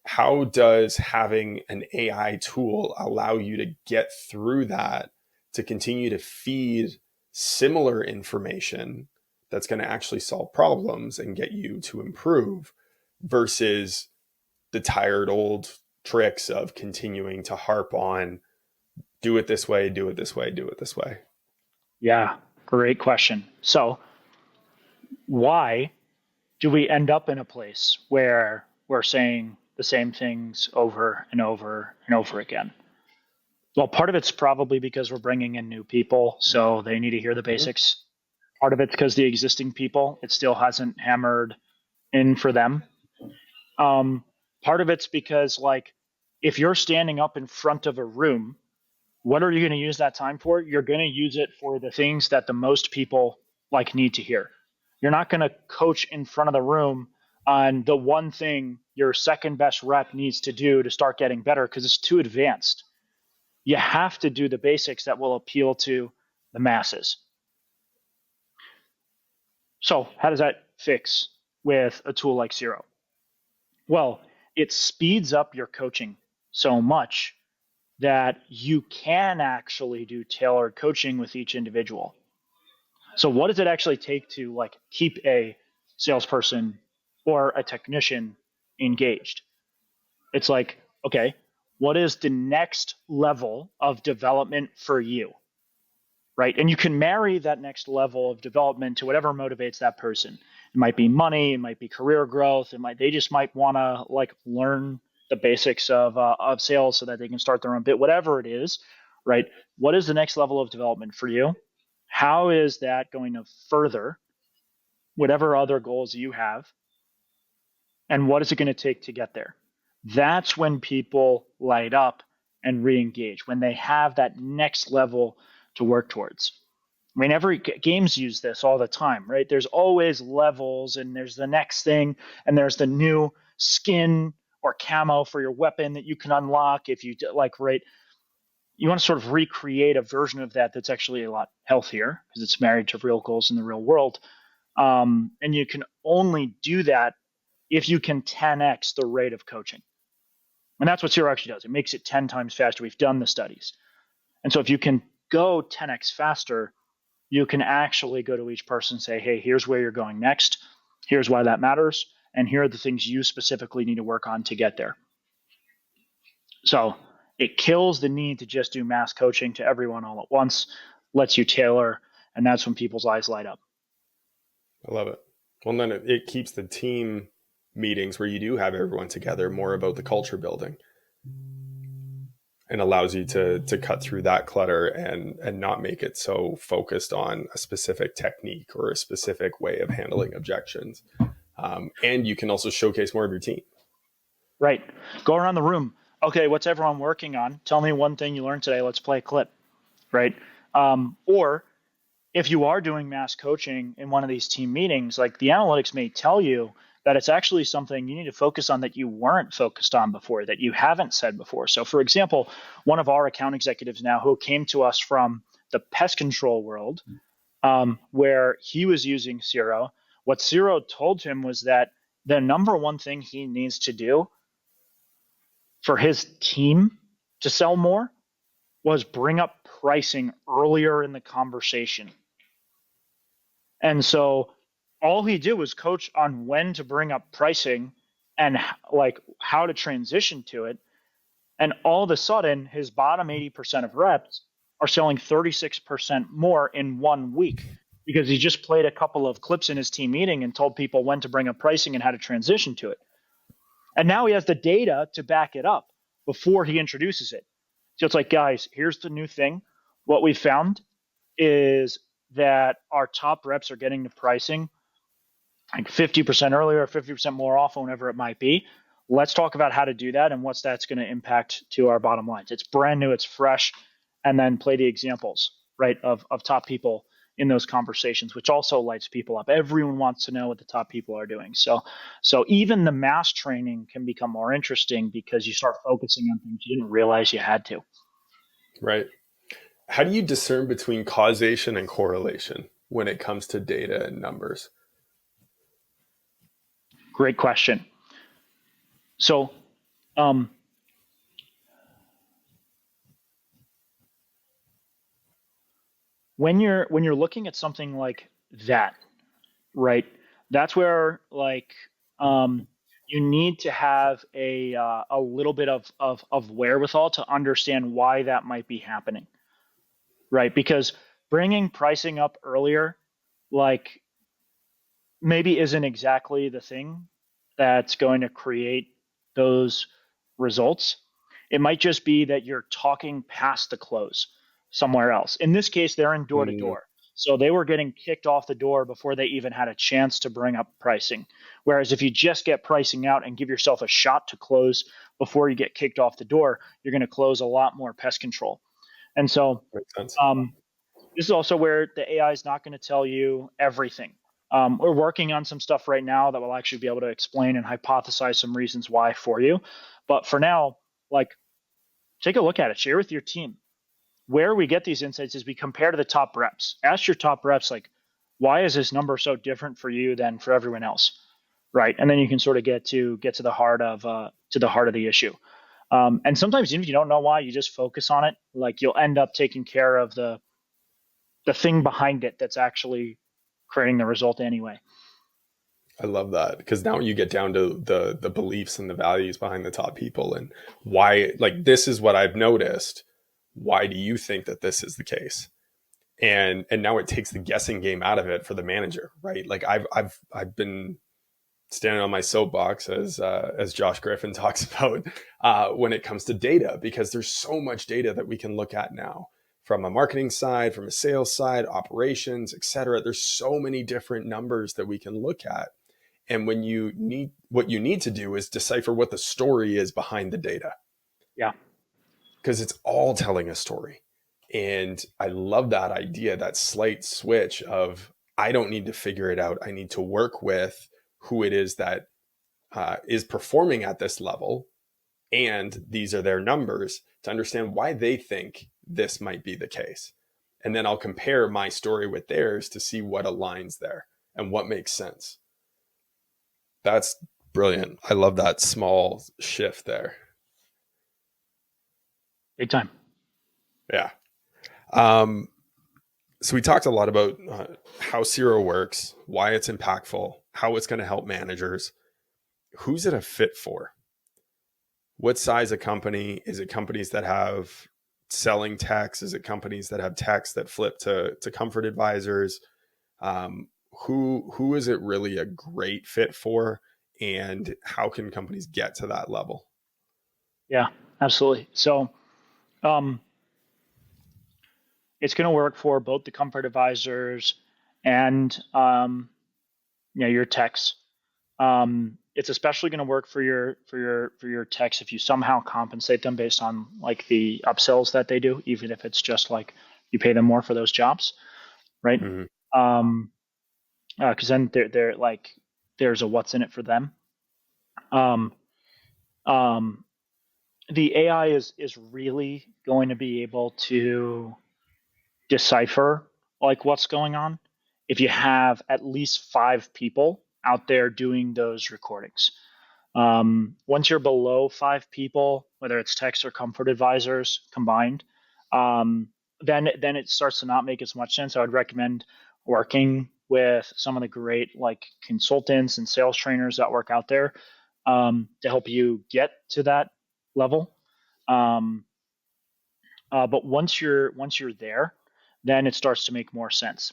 How does having an AI tool allow you to get through that, to continue to feed similar information that's going to actually solve problems and get you to improve, versus the tired old tricks of continuing to harp on do it this way, do it this way, do it this way? Yeah. Great question. So, why do we end up in a place where we're saying the same things over and over and over again? Well, part of it's probably because we're bringing in new people, so they need to hear the basics. Part of it's because the existing people, it still hasn't hammered in for them. Part of it's because, like, if you're standing up in front of a room, what are you going to use that time for? You're going to use it for the things that the most people like need to hear. You're not going to coach in front of the room on the one thing your second best rep needs to do to start getting better, because it's too advanced. You have to do the basics that will appeal to the masses. So how does that fix with a tool like Siro? Well, it speeds up your coaching so much that you can actually do tailored coaching with each individual. So what does it actually take to, like, keep a salesperson or a technician engaged? It's like, okay, what is the next level of development for you? Right? And you can marry that next level of development to whatever motivates that person. It might be money, it might be career growth, they just might want to, like, learn the basics of sales so that they can start their own bit, whatever it is, right? What is the next level of development for you? How is that going to further whatever other goals you have? And what is it going to take to get there? That's when people light up and re-engage, when they have that next level to work towards. Every games use this all the time, right? There's always levels, and there's the next thing, and there's the new skin or camo for your weapon that you can unlock if you like, right? You want to sort of recreate a version of that that's actually a lot healthier because it's married to real goals in the real world. And you can only do that if you can 10x the rate of coaching. And that's what Siro actually does. It makes it 10 times faster. We've done the studies. And so if you can go 10x faster, you can actually go to each person and say, hey, here's where you're going next. Here's why that matters. And here are the things you specifically need to work on to get there. So it kills the need to just do mass coaching to everyone all at once, lets you tailor, and that's when people's eyes light up. I love it. Well, then it keeps the team meetings where you do have everyone together more about the culture building, and allows you to cut through that clutter and not make it so focused on a specific technique or a specific way of handling objections. And you can also showcase more of your team. Right. Go around the room. Okay, what's everyone working on? Tell me one thing you learned today. Let's play a clip. Right. Or if you are doing mass coaching in one of these team meetings, like, the analytics may tell you that it's actually something you need to focus on that you weren't focused on before, that you haven't said before. So, for example, one of our account executives now, who came to us from the pest control world, where he was using Siro, what Siro told him was that the number one thing he needs to do for his team to sell more was bring up pricing earlier in the conversation. And so all he did was coach on when to bring up pricing and like how to transition to it. And all of a sudden, his bottom 80% of reps are selling 36% more in 1 week because he just played a couple of clips in his team meeting and told people when to bring up pricing and how to transition to it. And now he has the data to back it up before he introduces it. So it's like, guys, here's the new thing. What we found is that our top reps are getting the pricing like 50% earlier, 50% more often, whenever it might be. Let's talk about how to do that and what's that's going to impact to our bottom lines. It's brand new, it's fresh, and then play the examples, right, of top people in those conversations, which also lights people up. Everyone wants to know what the top people are doing. So even the mass training can become more interesting because you start focusing on things you didn't realize you had to. Right. How do you discern between causation and correlation when it comes to data and numbers? Great question. So, when you're looking at something like that, right? That's where like you need to have a little bit of wherewithal to understand why that might be happening, right? Because bringing pricing up earlier, like maybe isn't exactly the thing that's going to create those results. It might just be that you're talking past the close somewhere else. In this case, they're in door to door. So they were getting kicked off the door before they even had a chance to bring up pricing. Whereas if you just get pricing out and give yourself a shot to close before you get kicked off the door, you're going to close a lot more pest control. And so this is also where the AI is not going to tell you everything. We're working on some stuff right now that will actually be able to explain and hypothesize some reasons why for you. But for now, like, take a look at it, share with your team. Where we get these insights is we compare to the top reps. Ask your top reps, like, why is this number so different for you than for everyone else, right? And then you can sort of get to the heart of the issue. And sometimes even if you don't know why, you just focus on it. Like you'll end up taking care of the thing behind it that's actually creating the result anyway. I love that because now you get down to the beliefs and the values behind the top people and why, like, this is what I've noticed. Why do you think that this is the case? And now it takes the guessing game out of it for the manager, right? Like I've been standing on my soapbox as Josh Griffin talks about when it comes to data, because there's so much data that we can look at now from a marketing side, from a sales side, operations, et cetera. There's so many different numbers that we can look at. And what you need to do is decipher what the story is behind the data. Yeah. Because it's all telling a story. And I love that idea, that slight switch of, I don't need to figure it out. I need to work with who it is that is performing at this level. And these are their numbers to understand why they think this might be the case. And then I'll compare my story with theirs to see what aligns there and what makes sense. That's brilliant. I love that small shift there. Big time. Yeah. So we talked a lot about how Siro works, why it's impactful, how it's going to help managers. Who's it a fit for? What size of company? Is it companies that have selling techs? Is it companies that have techs that flip to comfort advisors? Who is it really a great fit for? And how can companies get to that level? Yeah, absolutely. So it's going to work for both the comfort advisors and your techs. It's especially going to work for your techs if you somehow compensate them based on like the upsells that they do, even if it's just like you pay them more for those jobs, right? Mm-hmm. Because then they're like there's a what's in it for them. The AI is really going to be able to decipher like what's going on if you have at least 5 people out there doing those recordings. Once you're below 5 people, whether it's techs or comfort advisors combined, then it starts to not make as much sense. I would recommend working with some of the great like consultants and sales trainers that work out there to help you get to that level. But once you're there, then it starts to make more sense.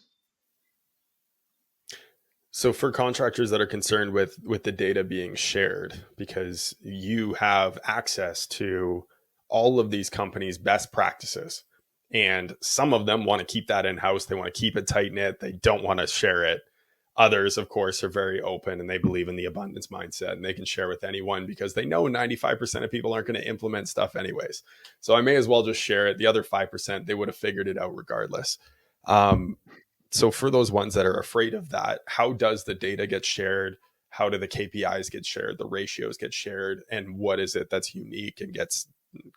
So for contractors that are concerned with the data being shared, because you have access to all of these companies' best practices, and some of them want to keep that in-house, they want to keep it tight knit, they don't want to share it. Others, of course, are very open and they believe in the abundance mindset and they can share with anyone because they know 95% of people aren't going to implement stuff anyways. So I may as well just share it. The other 5%, they would have figured it out regardless. So for those ones that are afraid of that, how does the data get shared? How do the KPIs get shared? The ratios get shared? And what is it that's unique and gets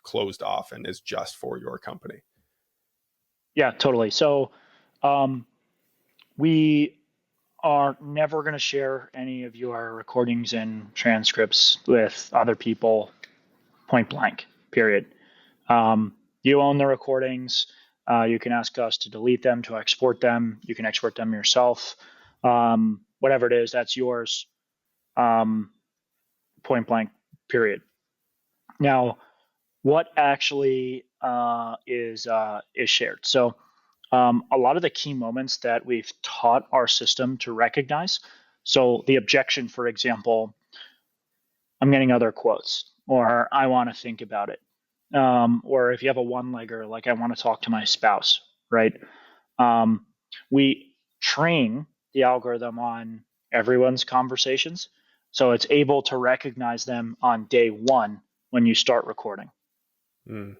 closed off and is just for your company? Yeah, totally. So we are never going to share any of your recordings and transcripts with other people, point blank, period. You own the recordings. You can ask us to delete them, to export them. You can export them yourself. Whatever it is, that's yours, point blank, period. Now, what actually is shared? So a lot of the key moments that we've taught our system to recognize. So the objection, for example, I'm getting other quotes, or I want to think about it. Or if you have a one-legger, like I want to talk to my spouse, right? We train the algorithm on everyone's conversations. So it's able to recognize them on day one when you start recording. Mm.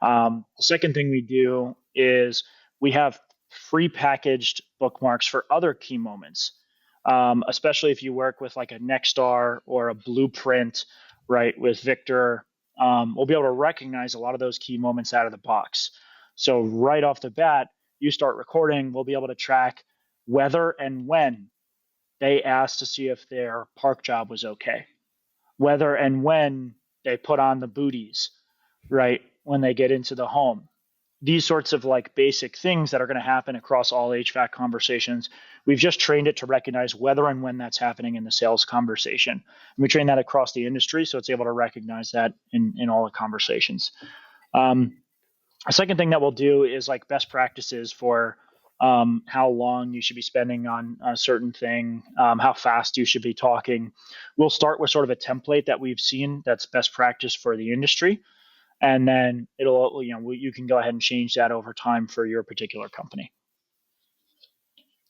The second thing we do is we have pre-packaged bookmarks for other key moments, especially if you work with like a Nexstar or a Blueprint, right, with Victor. We'll be able to recognize a lot of those key moments out of the box. So right off the bat, you start recording, we'll be able to track whether and when they asked to see if their park job was okay, whether and when they put on the booties, right, when they get into the home. These sorts of like basic things that are going to happen across all HVAC conversations. We've just trained it to recognize whether and when that's happening in the sales conversation. And we train that across the industry, so it's able to recognize that in all the conversations. A second thing that we'll do is like best practices for how long you should be spending on a certain thing, how fast you should be talking. We'll start with sort of a template that we've seen that's best practice for the industry. And then it'll, you can go ahead and change that over time for your particular company.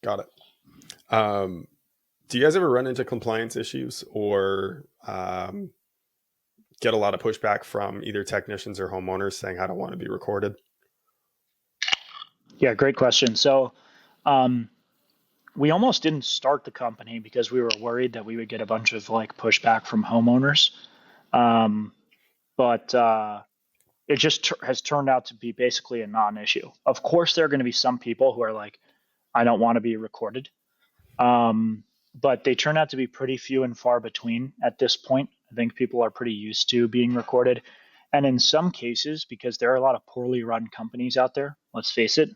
Got it. Do you guys ever run into compliance issues or get a lot of pushback from either technicians or homeowners saying, I don't want to be recorded? Yeah, great question. So we almost didn't start the company because we were worried that we would get a bunch of like pushback from homeowners. But it just has turned out to be basically a non-issue. Of course, there are going to be some people who are like, I don't want to be recorded. But they turn out to be pretty few and far between at this point. I think people are pretty used to being recorded. And in some cases, because there are a lot of poorly run companies out there, let's face it,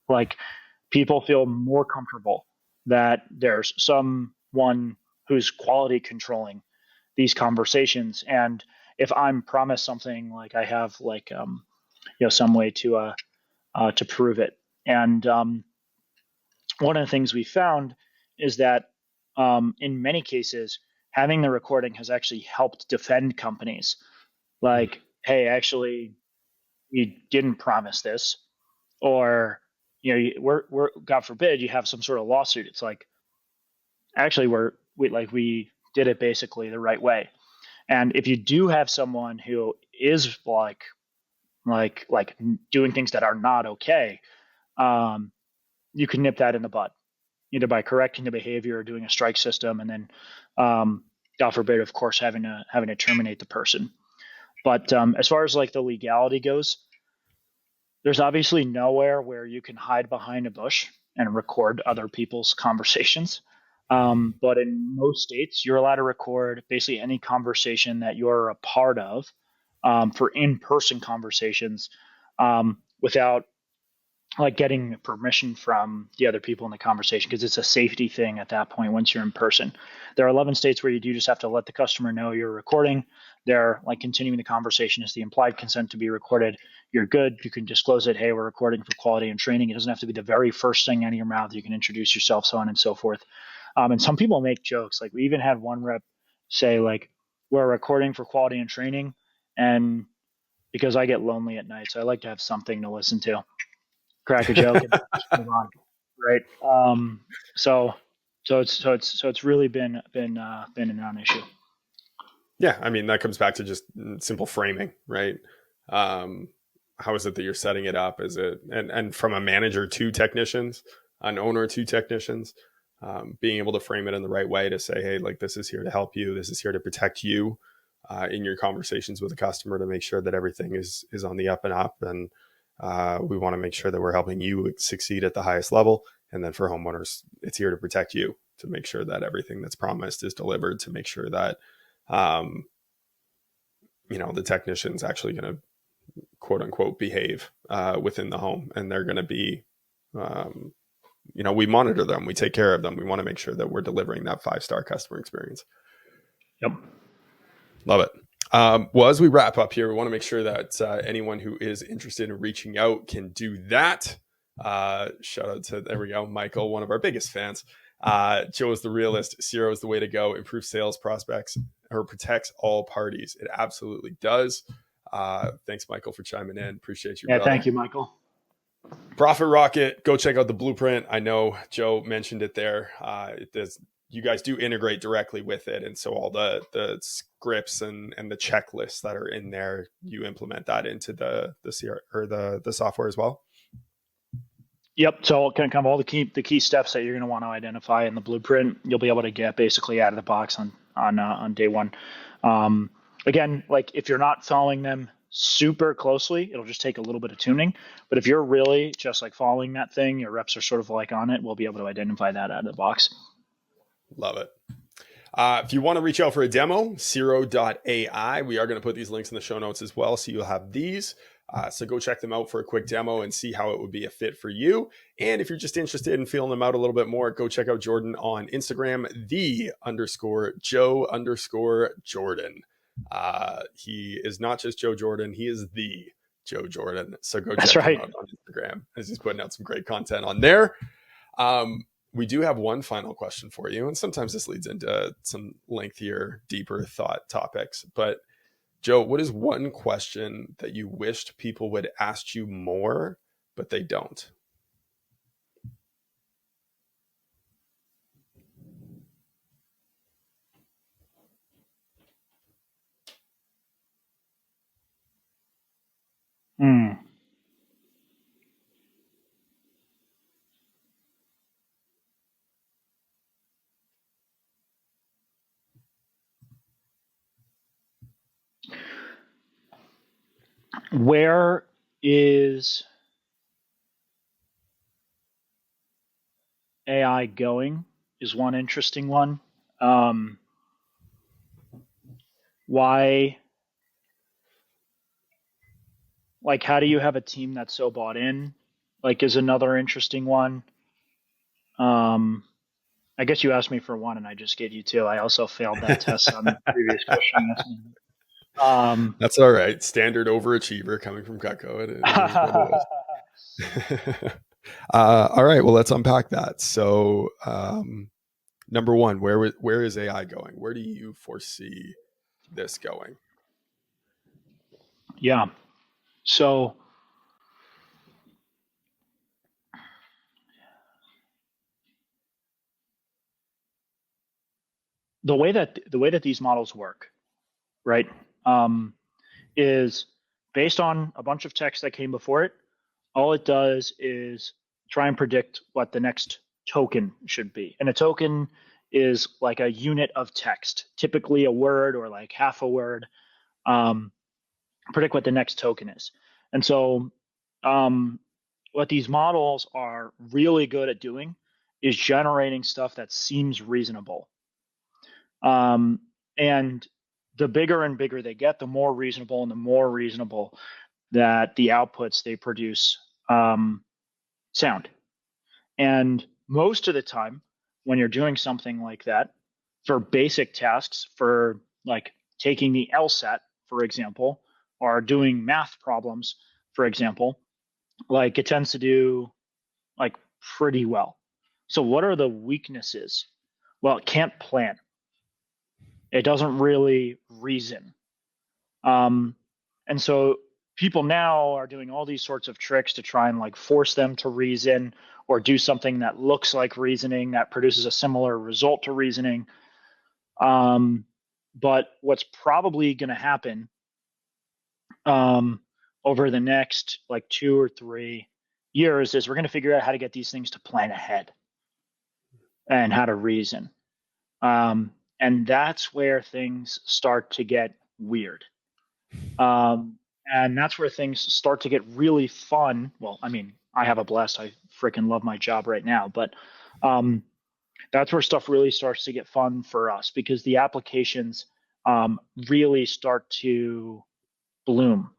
like people feel more comfortable that there's someone who's quality controlling these conversations. And if I'm promised something, like I have like some way to prove it. And one of the things we found is that in many cases, having the recording has actually helped defend companies. Like, hey, actually, you didn't promise this, or we're God forbid you have some sort of lawsuit. It's like, actually, we did it basically the right way. And if you do have someone who is like doing things that are not okay, you can nip that in the bud, either by correcting the behavior or doing a strike system, and then, God forbid, of course, having to terminate the person. But as far as like the legality goes, there's obviously nowhere where you can hide behind a bush and record other people's conversations. But in most states, you're allowed to record basically any conversation that you're a part of for in-person conversations without like getting permission from the other people in the conversation, because it's a safety thing at that point once you're in person. There are 11 states where you do just have to let the customer know you're recording. They're like continuing the conversation is the implied consent to be recorded. You're good. You can disclose it. Hey, we're recording for quality and training. It doesn't have to be the very first thing out of your mouth. You can introduce yourself, so on and so forth. And some people make jokes. Like we even had one rep say like, we're recording for quality and training. And because I get lonely at night, so I like to have something to listen to, crack a joke and just move on, right? So it's really been a non-issue. Yeah, I mean that comes back to just simple framing, right? How is it that you're setting it up? Is it and from a manager to technicians, an owner to technicians, being able to frame it in the right way to say, hey, like this is here to help you, this is here to protect you in your conversations with the customer to make sure that everything is on the up and up, and we want to make sure that we're helping you succeed at the highest level. And then for homeowners, it's here to protect you, to make sure that everything that's promised is delivered, to make sure that the technician's actually going to quote unquote behave within the home, and they're going to be we monitor them, we take care of them, we want to make sure that we're delivering that 5-star customer experience. Yep. Love it. Well, as we wrap up here, we want to make sure that anyone who is interested in reaching out can do that. Shout out to, there we go, Michael, one of our biggest fans. Joe is the realist. Siro is the way to go. Improve sales prospects or protects all parties. It absolutely does. Thanks, Michael, for chiming in. Appreciate you. Yeah, brother. thank you, Michael. Profit Rocket. Go check out the blueprint. I know Joe mentioned it there. You guys do integrate directly with it, and so all the scripts and the checklists that are in there, you implement that into the CR or the software as well. Yep. So kind of all the key steps that you're going to want to identify in the blueprint, you'll be able to get basically out of the box on day one. Again, like if you're not following them super closely, it'll just take a little bit of tuning. But if you're really just like following that thing, your reps are sort of like on it, we'll be able to identify that out of the box. Love it. If you want to reach out for a demo, Siro.ai. We are going to put these links in the show notes as well, so you'll have these. So go check them out for a quick demo and see how it would be a fit for you. And if you're just interested in feeling them out a little bit more, go check out Jordan on Instagram, _Joe_Jordan. He is not just Joe Jordan, he is the Joe Jordan. So go check him out on Instagram, as he's putting out some great content on there. We do have one final question for you, and sometimes this leads into some lengthier, deeper thought topics. But Joe, what is one question that you wished people would ask you more, but they don't? Where is AI going is one interesting one. Why, like, how do you have a team that's so bought in? Like, is another interesting one. I guess you asked me for one and I just gave you two. I also failed that test on the previous question. That's all right. Standard overachiever coming from Cutco. All right. Well, let's unpack that. So, number one, where is AI going? Where do you foresee this going? Yeah. So the way that these models work, right, is based on a bunch of text that came before it. All it does is try and predict what the next token should be. And a token is like a unit of text, typically a word or like half a word, predict what the next token is. And so what these models are really good at doing is generating stuff that seems reasonable. And the bigger and bigger they get, the more reasonable and the more reasonable that the outputs they produce sound. And most of the time, when you're doing something like that, for basic tasks, for like taking the LSAT, for example, or doing math problems, for example, like it tends to do like pretty well. So what are the weaknesses? Well, it can't plan. It doesn't really reason. Um, and so people now are doing all these sorts of tricks to try and like force them to reason or do something that looks like reasoning that produces a similar result to reasoning. But what's probably going to happen over the next like 2 or 3 years is we're going to figure out how to get these things to plan ahead and how to reason. And that's where things start to get weird. And that's where things start to get really fun. Well, I mean, I have a blast. I freaking love my job right now, but that's where stuff really starts to get fun for us because the applications really start to bloom.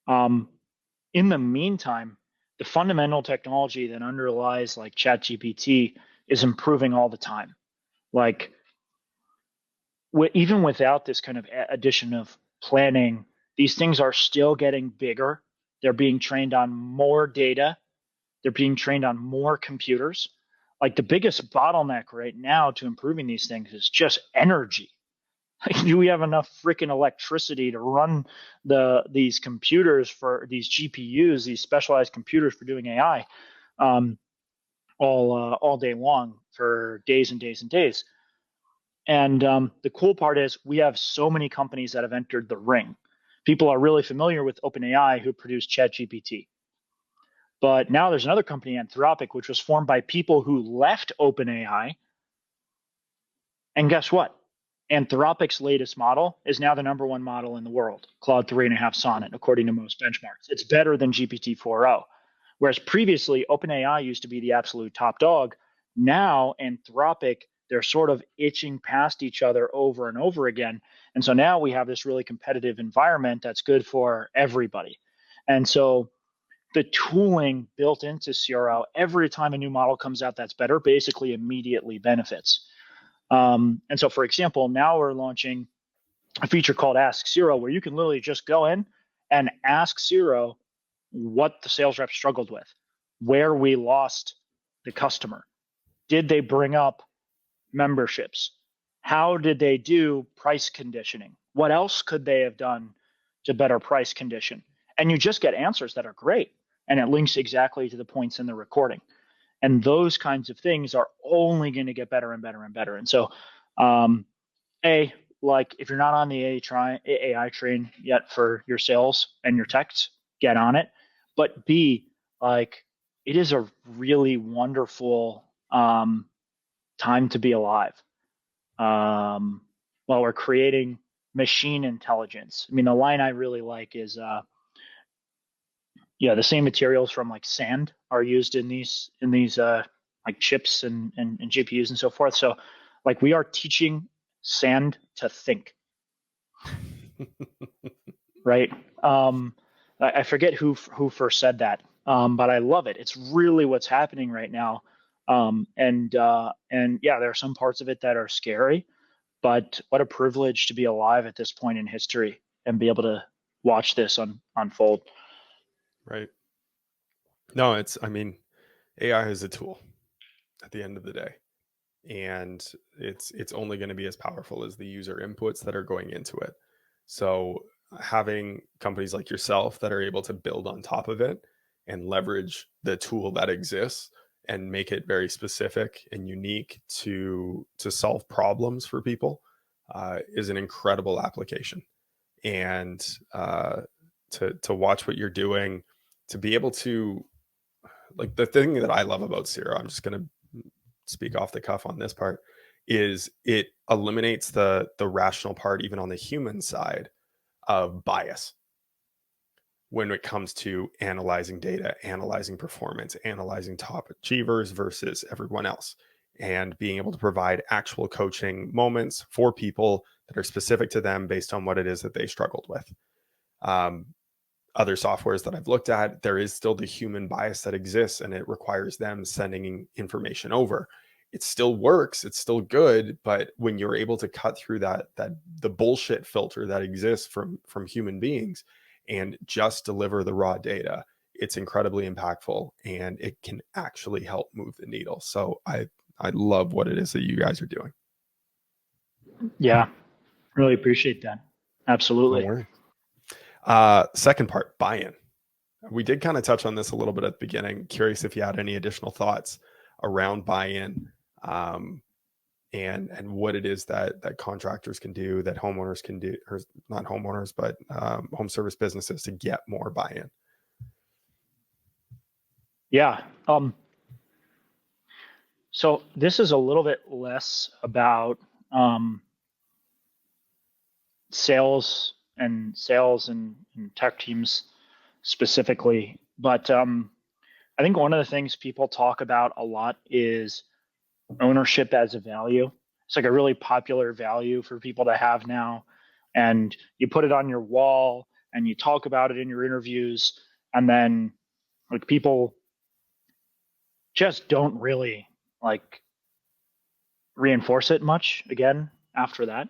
In the meantime, the fundamental technology that underlies like ChatGPT is improving all the time. Like even without this kind of addition of planning, these things are still getting bigger. They're being trained on more data. They're being trained on more computers. Like the biggest bottleneck right now to improving these things is just energy. Like, do we have enough freaking electricity to run these computers for these GPUs, these specialized computers for doing AI, all day long for days and days and days? And the cool part is we have so many companies that have entered the ring. People are really familiar with OpenAI who produced ChatGPT. But now there's another company, Anthropic, which was formed by people who left OpenAI. And guess what? Anthropic's latest model is now the #1 model in the world, Claude 3.5 Sonnet, according to most benchmarks. It's better than GPT 4.0. Whereas previously, OpenAI used to be the absolute top dog. Now, Anthropic, they're sort of itching past each other over and over again. And so now we have this really competitive environment that's good for everybody. And so the tooling built into Siro, every time a new model comes out that's better, basically immediately benefits. And so, for example, now we're launching a feature called Ask Siro, where you can literally just go in and ask Siro what the sales rep struggled with, where we lost the customer. Did they bring up memberships? How did they do price conditioning? What else could they have done to better price condition? And you just get answers that are great. And it links exactly to the points in the recording. And those kinds of things are only going to get better and better and better. And so, like if you're not on the AI train yet for your sales and your techs, get on it. But B, like it is a really wonderful time to be alive. While we're creating machine intelligence. I mean, the line I really like is, the same materials from like sand are used in these like chips and GPUs and so forth. So, like we are teaching sand to think, right? I forget who first said that, but I love it. It's really what's happening right now. And yeah, there are some parts of it that are scary, but what a privilege to be alive at this point in history and be able to watch this unfold. Right. No, I mean, AI is a tool at the end of the day. And it's only going to be as powerful as the user inputs that are going into it. So having companies like yourself that are able to build on top of it and leverage the tool that exists and make it very specific and unique to solve problems for people is an incredible application. And to watch what you're doing, to be able to, like, the thing that I love about Siro, I'm just going to speak off the cuff on this part, is it eliminates the rational part, even on the human side, of bias. when it comes to analyzing data, analyzing performance, analyzing top achievers versus everyone else, and being able to provide actual coaching moments for people that are specific to them based on what it is that they struggled with. Other softwares that I've looked at, there is still the human bias that exists, and it requires them sending information over. It still works, it's still good, but when you're able to cut through that the bullshit filter that exists from human beings and just deliver the raw data, it's incredibly impactful, and it can actually help move the needle. So I love what it is that you guys are doing. Yeah, really appreciate that. Absolutely. Don't worry. Second part, buy-in. We did kind of touch on this a little bit at the beginning. Curious if you had any additional thoughts around buy-in, and what it is that contractors can do, that homeowners can do, or not homeowners, but home service businesses, to get more buy-in. Yeah. So this is a little bit less about sales and tech teams specifically, but I think one of the things people talk about a lot is ownership as a value. It's like a really popular value for people to have now, and you put it on your wall and you talk about it in your interviews, and then like people just don't really like reinforce it much again after that.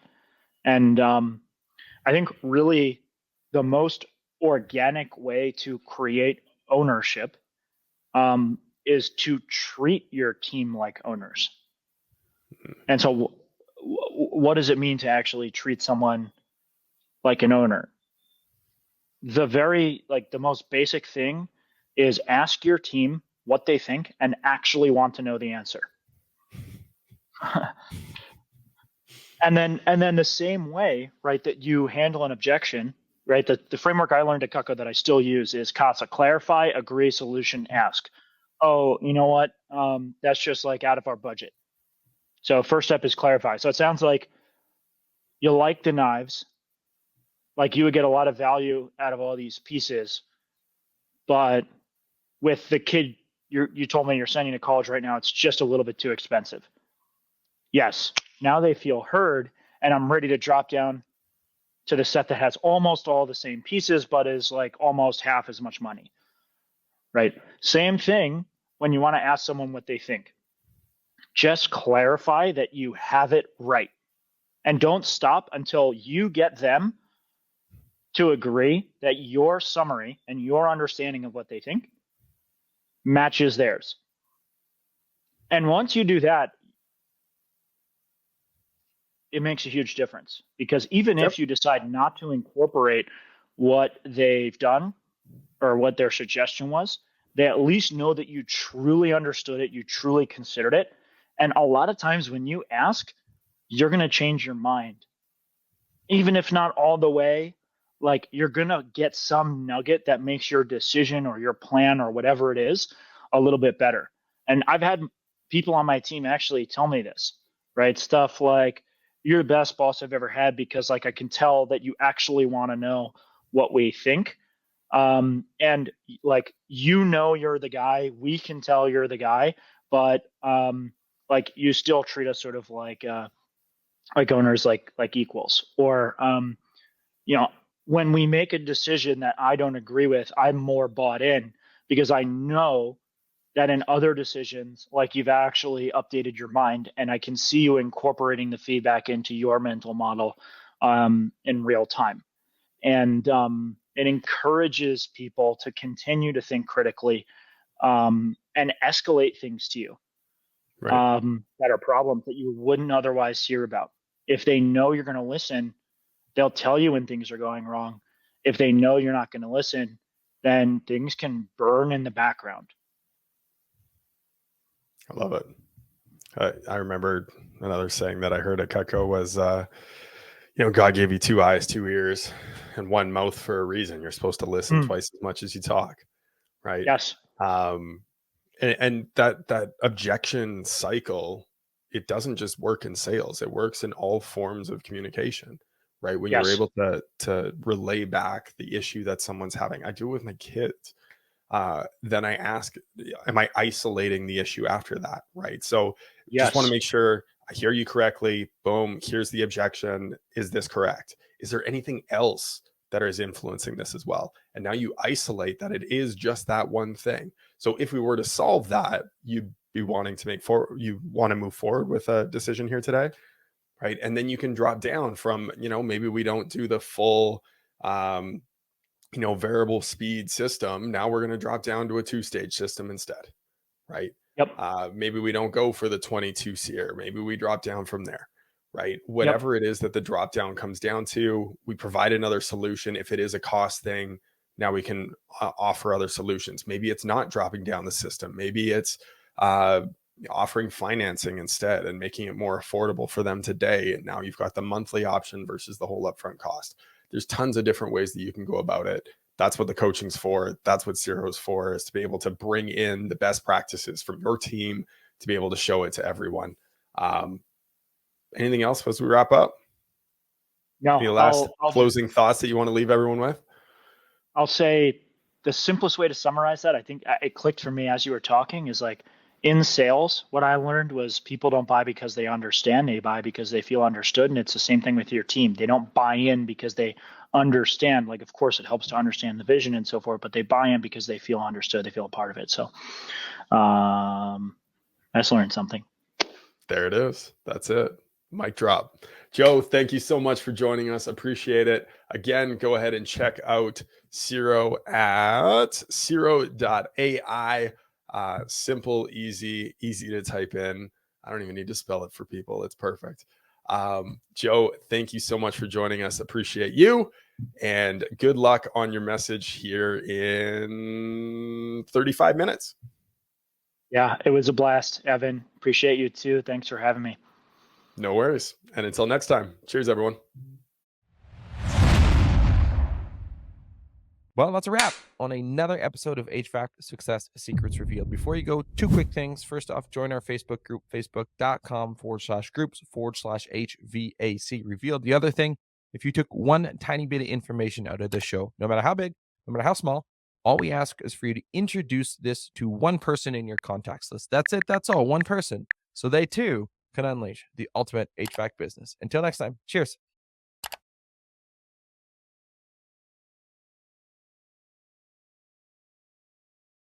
And I think really the most organic way to create ownership is to treat your team like owners. And so, what does it mean to actually treat someone like an owner? The most basic thing is ask your team what they think and actually want to know the answer. And then the same way, right, that you handle an objection, right? The framework I learned at Cutco that I still use is CASA: clarify, agree, solution, ask. Oh, you know what? That's just like out of our budget. So first step is clarify. So it sounds like you like the knives, like you would get a lot of value out of all these pieces, but with the kid you told me you're sending to college right now, it's just a little bit too expensive. Yes, now they feel heard, and I'm ready to drop down to the set that has almost all the same pieces, but is like almost half as much money, right? Same thing when you want to ask someone what they think. Just clarify that you have it right, and don't stop until you get them to agree that your summary and your understanding of what they think matches theirs. And once you do that, it makes a huge difference, because even if you decide not to incorporate what they've done or what their suggestion was, they at least know that you truly understood it, you truly considered it. And a lot of times when you ask, you're going to change your mind. Even if not all the way, like you're going to get some nugget that makes your decision or your plan or whatever it is a little bit better. And I've had people on my team actually tell me this, right? Stuff like, you're the best boss I've ever had, because like I can tell that you actually want to know what we think. And like, you know, you're the guy, we can tell you're the guy, but like you still treat us sort of like owners, like equals. Or you know, when we make a decision that I don't agree with, I'm more bought in, because I know that in other decisions, like you've actually updated your mind, and I can see you incorporating the feedback into your mental model in real time. And it encourages people to continue to think critically and escalate things to you, Right. that are problems that you wouldn't otherwise hear about. If they know you're going to listen, they'll tell you when things are going wrong. If they know you're not going to listen, then things can burn in the background. I love it. I remember another saying that I heard at Cutco was, God gave you 2 eyes, 2 ears, and 1 mouth for a reason. You're supposed to listen twice as much as you talk, right? Yes. And that objection cycle, it doesn't just work in sales. It works in all forms of communication, right? When you're Yes. able to relay back the issue that someone's having. I do it with my kids. Then I ask, am I isolating the issue after that? Right. So just want to Yes. make sure I hear you correctly. Boom. Here's the objection. Is this correct? Is there anything else that is influencing this as well? And now you isolate that it is just that one thing. So if we were to solve that, you'd be wanting to you want to move forward with a decision here today. Right. And then you can drop down from, maybe we don't do the full, variable speed system. Now we're going to drop down to a 2-stage system instead, right? Yep. Maybe we don't go for the 22 CHIIRP. Maybe we drop down from there, right? Yep. Whatever it is that the drop down comes down to, we provide another solution. If it is a cost thing, now we can offer other solutions. Maybe it's not dropping down the system. Maybe it's offering financing instead and making it more affordable for them today. And now you've got the monthly option versus the whole upfront cost. There's tons of different ways that you can go about it. That's what the coaching's for. That's what Siro's for, is to be able to bring in the best practices from your team to be able to show it to everyone. Anything else as we wrap up? No, Any last I'll closing thoughts that you want to leave everyone with? I'll say the simplest way to summarize that, I think it clicked for me as you were talking, is like in sales, what I learned was people don't buy because they understand, they buy because they feel understood. And it's the same thing with your team. They don't buy in because they understand. Like, of course, it helps to understand the vision and so forth, but they buy in because they feel understood, they feel a part of it. So I just learned something. There it is. That's it. Mic drop. Joe, thank you so much for joining us. Appreciate it. Again, go ahead and check out Siro at Siro.ai. Simple, easy to type in. I don't even need to spell it for people. It's perfect. Joe, thank you so much for joining us. Appreciate you. And good luck on your message here in 35 minutes. Yeah, it was a blast, Evan. Appreciate you too. Thanks for having me. No worries. And until next time, cheers, everyone. Well, that's a wrap on another episode of HVAC Success Secrets Revealed. Before you go, two quick things. First off, join our Facebook group, facebook.com/groups/HVAC Revealed. The other thing, if you took one tiny bit of information out of this show, no matter how big, no matter how small, all we ask is for you to introduce this to one person in your contacts list. That's it. That's all. One person. So they too can unleash the ultimate HVAC business. Until next time, cheers.